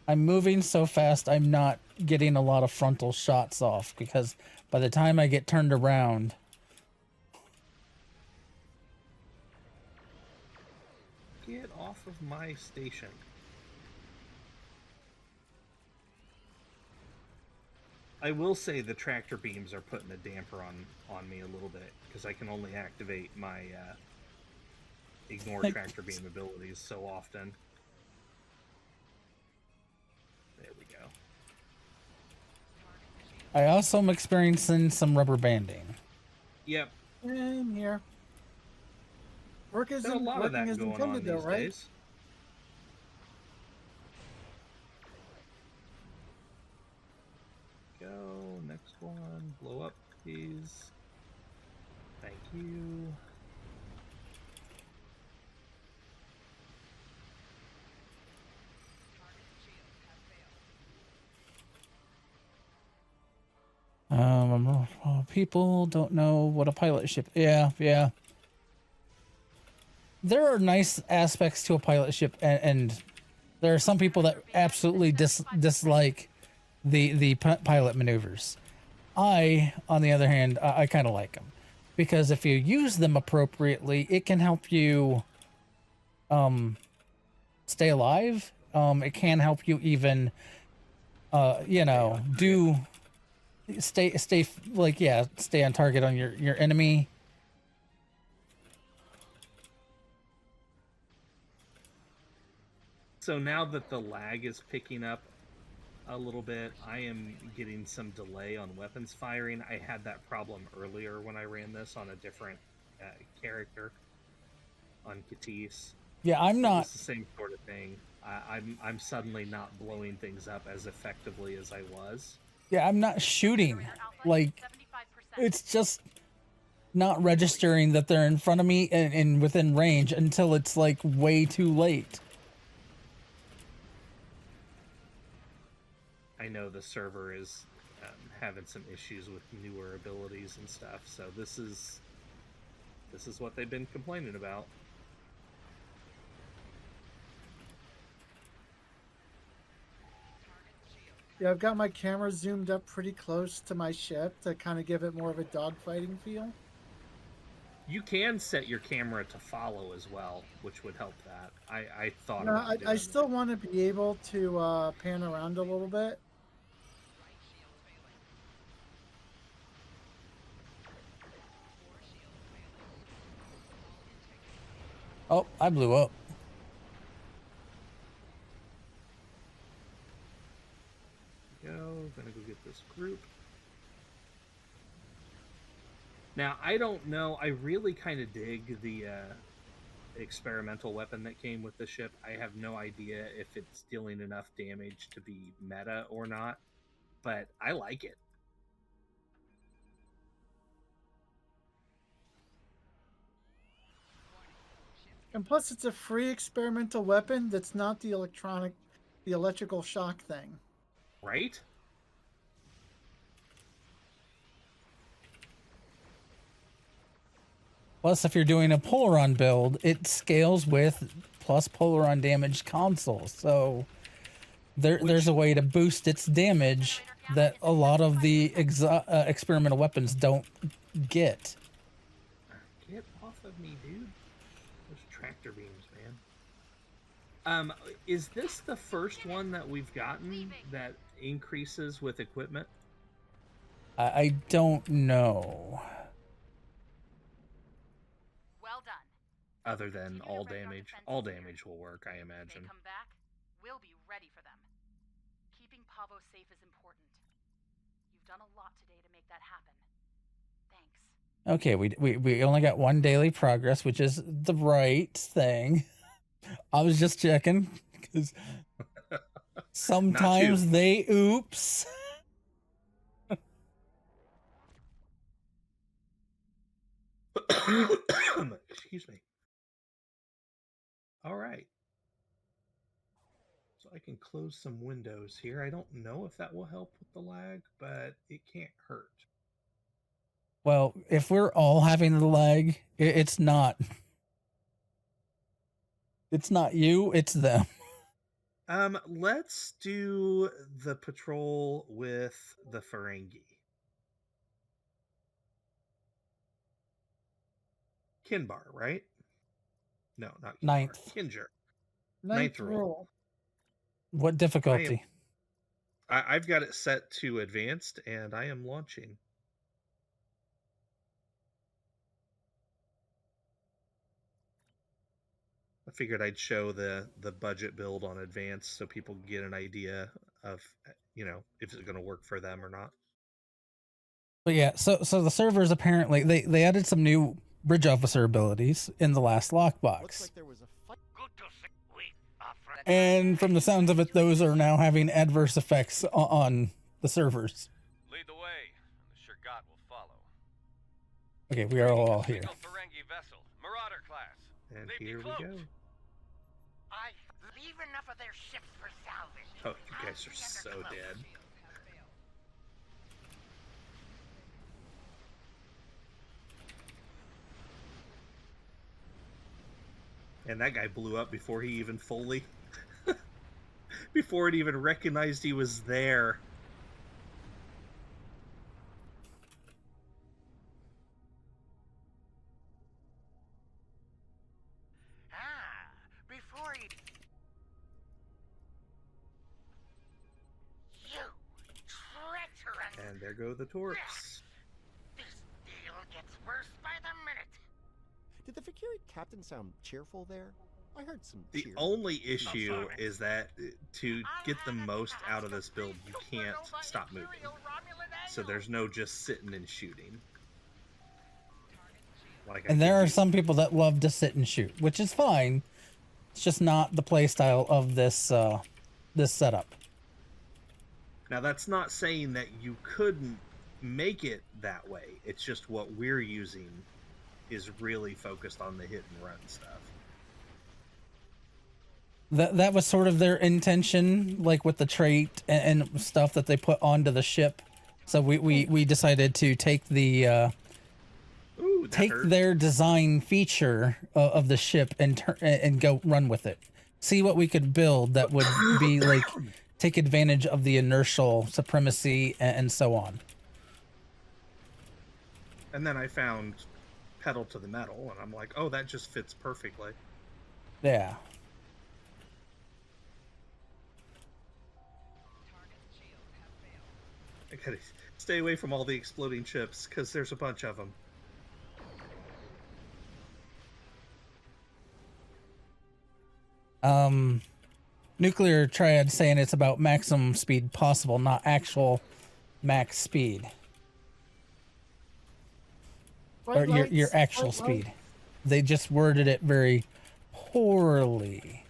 I'm moving so fast, I'm not getting a lot of frontal shots off, because by the time I get turned around... Get off of my station. I will say the tractor beams are putting a damper on me a little bit, because I can only activate my ignore tractor beam abilities so often. There we go. I also am experiencing some rubber banding. Yep. In here. Work There's isn't a lot of working that as going on intended, though, these right? days. Go, next one. Blow up, please. Thank you. People don't know what a pilot ship. Yeah. There are nice aspects to a pilot ship, and there are some people that absolutely dislike the pilot maneuvers. I, on the other hand, I kind of like them because if you use them appropriately, it can help you stay alive. It can help you even stay on target on your enemy. So now that the lag is picking up a little bit, I am getting some delay on weapons firing. I had that problem earlier when I ran this on a different character on Katis. Yeah, I'm not. It's the same sort of thing. I'm suddenly not blowing things up as effectively as I was. Yeah, I'm not shooting. Like, it's just not registering that they're in front of me and within range until it's like way too late. I know the server is having some issues with newer abilities and stuff, so this is what they've been complaining about. Yeah, I've got my camera zoomed up pretty close to my ship to kind of give it more of a dogfighting feel. You can set your camera to follow as well, which would help that. I thought No, about doing I still want to be able to pan around a little bit. Oh, I blew up. Gonna go get this group. Now, I don't know. I really kind of dig the experimental weapon that came with the ship. I have no idea if it's dealing enough damage to be meta or not, but I like it. And plus, it's a free experimental weapon that's not the electrical shock thing. Right? Plus, if you're doing a Polaron build, it scales with plus Polaron damage console. So there's a way to boost its damage that a lot of the experimental weapons don't get. Get off of me, dude. Those tractor beams, man. Is this the first one that we've gotten that increases with equipment? I don't know. Well done. Other than all damage. All damage will work, I imagine. They come back, we'll be ready for them. Keeping Pavo safe is important. You've done a lot today to make that happen. Thanks. Okay, we only got one daily progress, which is the right thing. I was just checking because sometimes they oops. Excuse me. All right. So I can close some windows here. I don't know if that will help with the lag, but it can't hurt. Well, if we're all having the lag, it's not. It's not you, it's them. Let's do the patrol with the Ferengi. Kinbar, right? No, not Kinbar. Ninth. Kinger. Ninth roll. What difficulty? I've got it set to advanced, and I am launching. I figured I'd show the budget build on advanced so people can get an idea of, if it's going to work for them or not. But yeah, so the servers apparently they added some new bridge officer abilities in the last lockbox. Looks like there was a fight. And from the sounds of it, those are now having adverse effects on the servers. Lead the way, and the Shirgat will follow. Okay, we are all here. Ferengi vessel, Marauder-class. And They be here we close. go. I leave enough of their ships for salvage. Oh, you guys are so dead. And that guy blew up before he even fully... before it even recognized he was there. Before he... You treacherous! And there go the torps. This deal gets worse by the minute. Did the Valkyrie captain sound cheerful there? I heard some The cheers. only issue is that to get the most out of this build, you can't stop moving. So there's no just sitting and shooting. And there are some people that love to sit and shoot, which is fine. It's just not the play style of this this setup. Now that's not saying that you couldn't make it that way. It's just what we're using is really focused on the hit and run stuff. That was sort of their intention, like with the trait and stuff that they put onto the ship. So we decided to take the Ooh, that hurt. their design feature of the ship and go run with it. See what we could build that would be like take advantage of the inertial supremacy and so on. And then I found pedal to the metal, and I'm like, oh, that just fits perfectly. Yeah. I gotta stay away from all the exploding ships, because there's a bunch of them. Nuclear Triad saying it's about maximum speed possible, not actual max speed. Or your actual speed. They just worded it very poorly.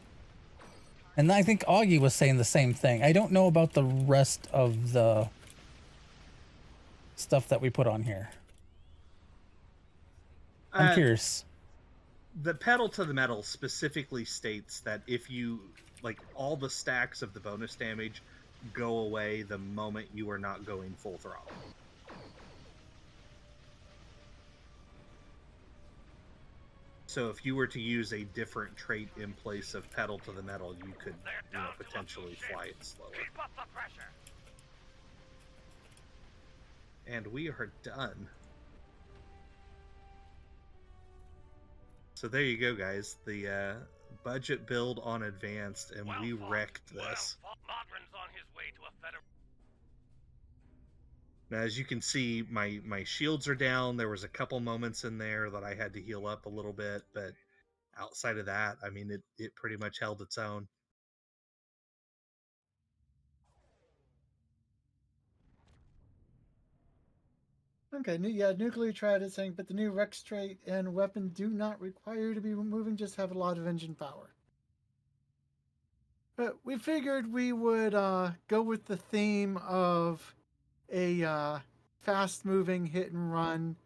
And I think Augie was saying the same thing. I don't know about the rest of the stuff that we put on here. I'm curious. The pedal to the metal specifically states that if you, like, all the stacks of the bonus damage go away the moment you are not going full throttle. So if you were to use a different trait in place of pedal to the metal, you could, you know, potentially fly it slower. Keep up the pressure. And we are done. So there you go, guys. The budget build on advanced, and we wrecked this. Modron's on his way to a federal. Now, as you can see, my shields are down. There was a couple moments in there that I had to heal up a little bit, but outside of that, I mean, it pretty much held its own. Okay, Nuclear Triad is saying, but the new Rex trait and weapon do not require you to be moving, just have a lot of engine power. But we figured we would go with the theme of a fast-moving hit and run.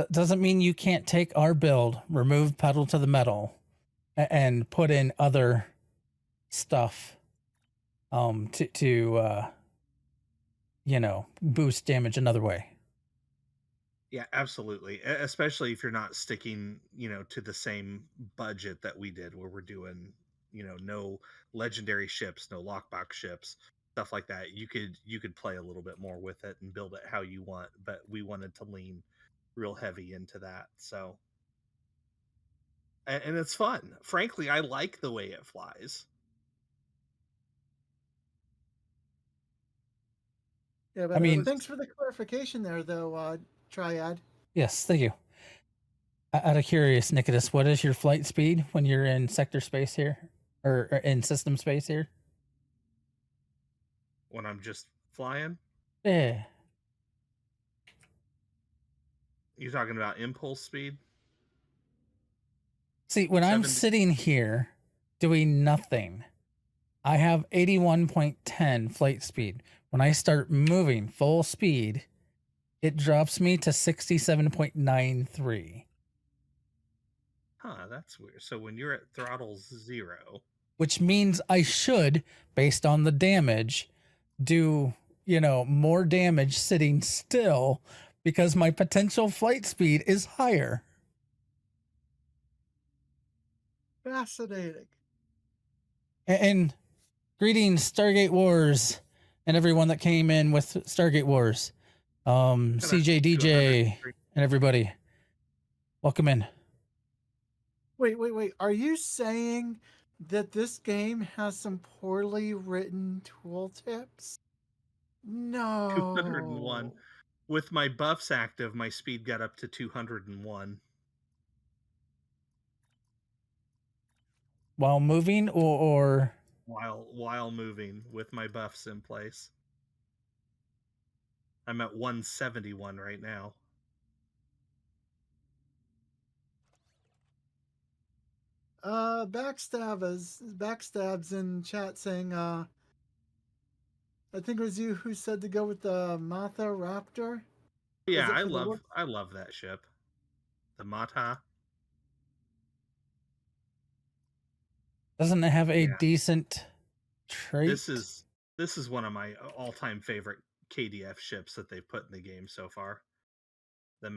Doesn't mean you can't take our build, remove pedal to the metal, and put in other stuff to you know, boost damage another way. Yeah, absolutely. Especially if you're not sticking, you know, to the same budget that we did, where we're doing, you know, no legendary ships, no lockbox ships, stuff like that. You could play a little bit more with it and build it how you want, but we wanted to lean real heavy into that. So, and it's fun. Frankly, I like the way it flies. Yeah, but I mean, thanks for the clarification there, though, Triad. Yes, thank you. Out of curious, Nikodas, what is your flight speed when you're in sector space here, or in system space here? When I'm just flying, Yeah. You're talking about impulse speed? See, when I'm 70 sitting here doing nothing, I have 81.10 flight speed. When I start moving full speed, it drops me to 67.93. Huh, that's weird. So when you're at throttle 0, which means I should, based on the damage, do, more damage sitting still because my potential flight speed is higher. Fascinating. And greetings, Stargate Wars, and everyone that came in with Stargate Wars. CJ, DJ, and everybody. Welcome in. Wait. Are you saying that this game has some poorly written tooltips? No. 201. With my buffs active, my speed got up to 201. While moving or while moving with my buffs in place. I'm at 171 right now. Backstabs in chat saying I think it was you who said to go with the Matha Raptor. Yeah, I love that ship. The Mata. Doesn't it have a decent trait? This is one of my all-time favorite KDF ships that they've put in the game so far. The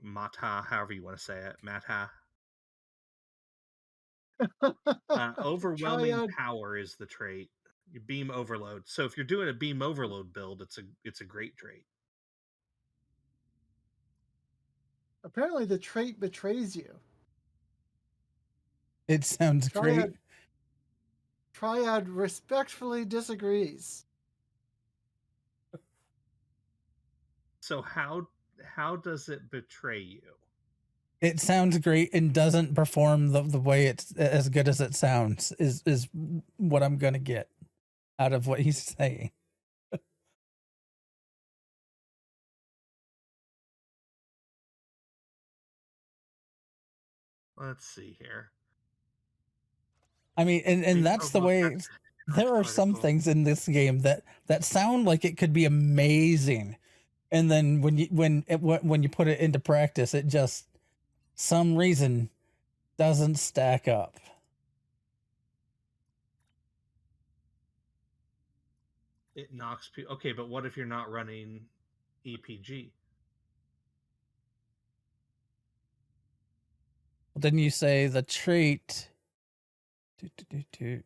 Mata, however you want to say it, Mata. Overwhelming power is the trait. Beam overload. So if you're doing a beam overload build, it's a great trait. Apparently, the trait betrays you. It sounds great. Triad respectfully disagrees. So how does it betray you? It sounds great and doesn't perform the way it's as good as it sounds is what I'm gonna get out of what he's saying. Let's see here. I mean, and that's the way. There are some things in this game that sound like it could be amazing, and then when you put it into practice, it just some reason doesn't stack up. It knocks people. Okay, but what if you're not running EPG? Well, didn't you say the trait? The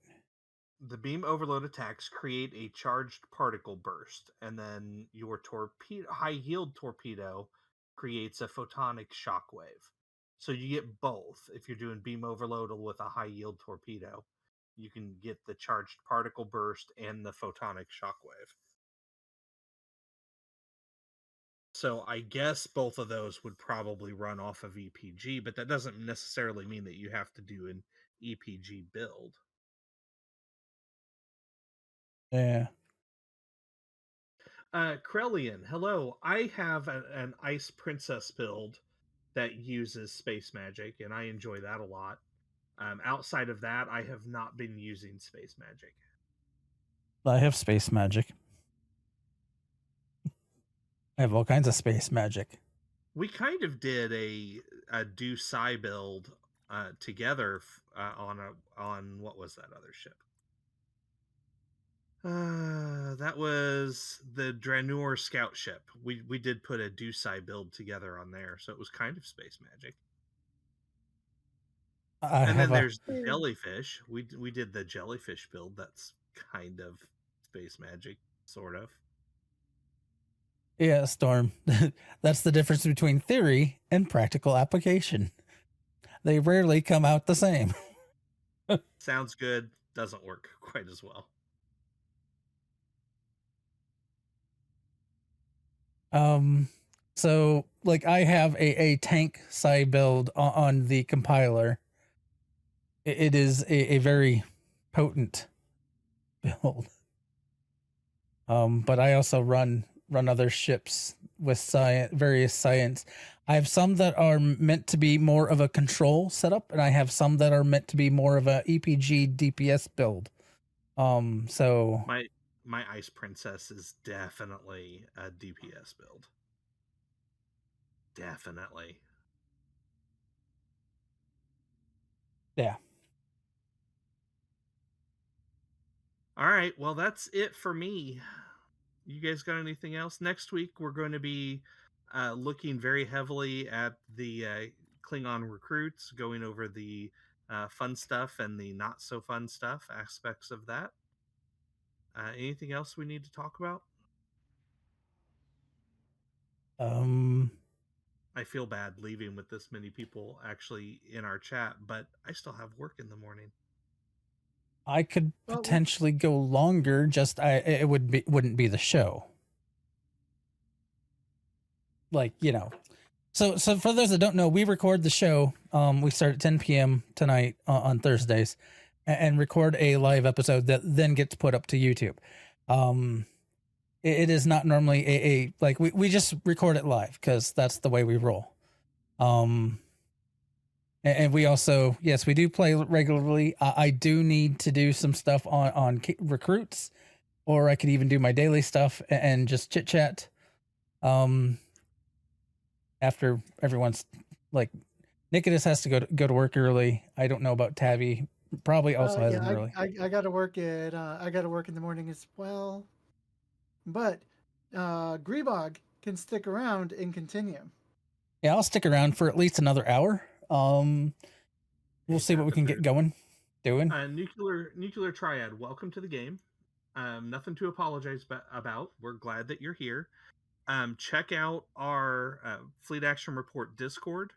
beam overload attacks create a charged particle burst, and then your high yield torpedo creates a photonic shockwave. So you get both. If you're doing beam overload with a high yield torpedo, you can get the charged particle burst and the photonic shockwave. So I guess both of those would probably run off of EPG, but that doesn't necessarily mean that you have to do an EPG build. Yeah. Krellian, hello. I have an Ice Princess build that uses space magic, and I enjoy that a lot. Outside of that, I have not been using space magic. I have space magic. I have all kinds of space magic. We kind of did a do Psi build together on what was that other ship? That was the Draenor scout ship. We did put a do Psi build together on there, so it was kind of space magic. And then there's the jellyfish. We did the jellyfish build. That's kind of space magic, sort of. Yeah, Storm. That's the difference between theory and practical application. They rarely come out the same. Sounds good. Doesn't work quite as well. So like I have a tank Psi build on the compiler. It is a very potent build. But I also run other ships with various science. I have some that are meant to be more of a control setup, and I have some that are meant to be more of a EPG DPS build. So my Ice Princess is definitely a DPS build. Definitely. Yeah. All right. Well, that's it for me. You guys got anything else? Next week, we're going to be looking very heavily at the Klingon recruits, going over the fun stuff and the not so fun stuff aspects of that. Anything else we need to talk about? I feel bad leaving with this many people actually in our chat, but I still have work in the morning. I could potentially go longer. Just it wouldn't be the show. Like, you know. So for those that don't know, we record the show. We start at 10 p.m. tonight on Thursdays, and record a live episode that then gets put up to YouTube. It is not normally a like we just record it live because that's the way we roll. And we also, yes, we do play regularly. I do need to do some stuff on recruits, or I could even do my daily stuff and just chit chat. After everyone's like, Nikodas has to go to work early. I don't know about Tabby. Probably also has early. I got to work at I got to work in the morning as well. But Grebog can stick around and continue. Yeah, I'll stick around for at least another hour. We'll see what we can get doing. Nuclear Triad, welcome to the game. Nothing to apologize about. We're glad that you're here. Check out our Fleet Action Report Discord.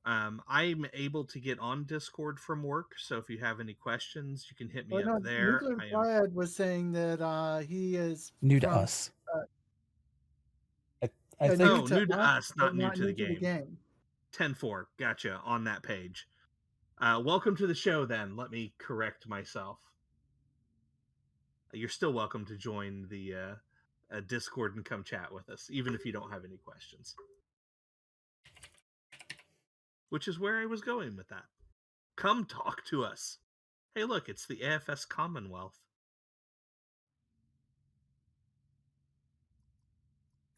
I'm able to get on Discord from work, so if you have any questions, you can hit me up there. Nuclear Triad was saying that he is new to us. I think new to us, not new to the game. 10-4, gotcha, on that page. Welcome to the show, then. Let me correct myself. You're still welcome to join the Discord and come chat with us, even if you don't have any questions. Which is where I was going with that. Come talk to us. Hey, look, it's the AFS Commonwealth.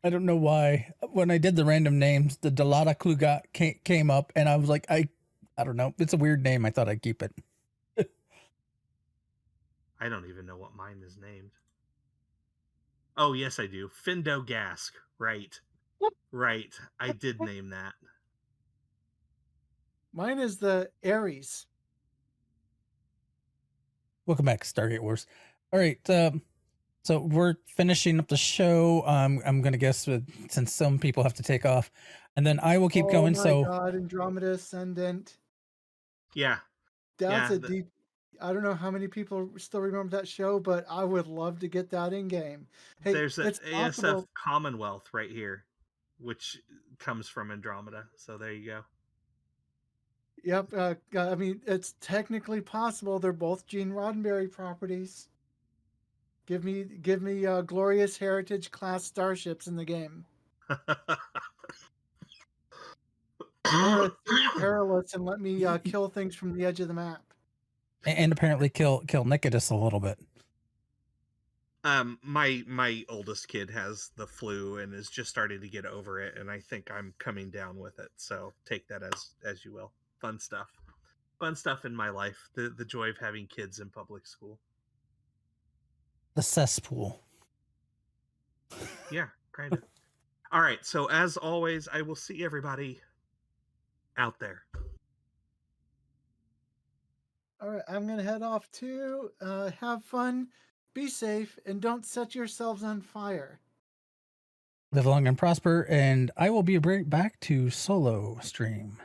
I don't know why. When I did the random names, the Dalata Klugat came up, and I was like, I don't know. It's a weird name. I thought I'd keep it. I don't even know what mine is named. Oh, yes, I do. Findo Gask. Right. Right. I did name that. Mine is the Ares. Welcome back, Stargate Wars. All right. So we're finishing up the show. I'm going to guess since some people have to take off, and then I will keep going. Oh my God, Andromeda Ascendant. Yeah. That's a deep. I don't know how many people still remember that show, but I would love to get that in game. Hey, there's an ASF Commonwealth right here, which comes from Andromeda. So there you go. Yep. I mean, it's technically possible. They're both Gene Roddenberry properties. Give me Glorious Heritage class starships in the game. Or perilous and let me kill things from the edge of the map. And apparently kill Nikodas a little bit. My oldest kid has the flu and is just starting to get over it, and I think I'm coming down with it. So take that as you will. Fun stuff in my life. The joy of having kids in public school. The cesspool. Yeah, kind of. All right. So as always, I will see everybody out there. All right, I'm going to head off too. Have fun, be safe, and don't set yourselves on fire. Live long and prosper, and I will be right back to solo stream.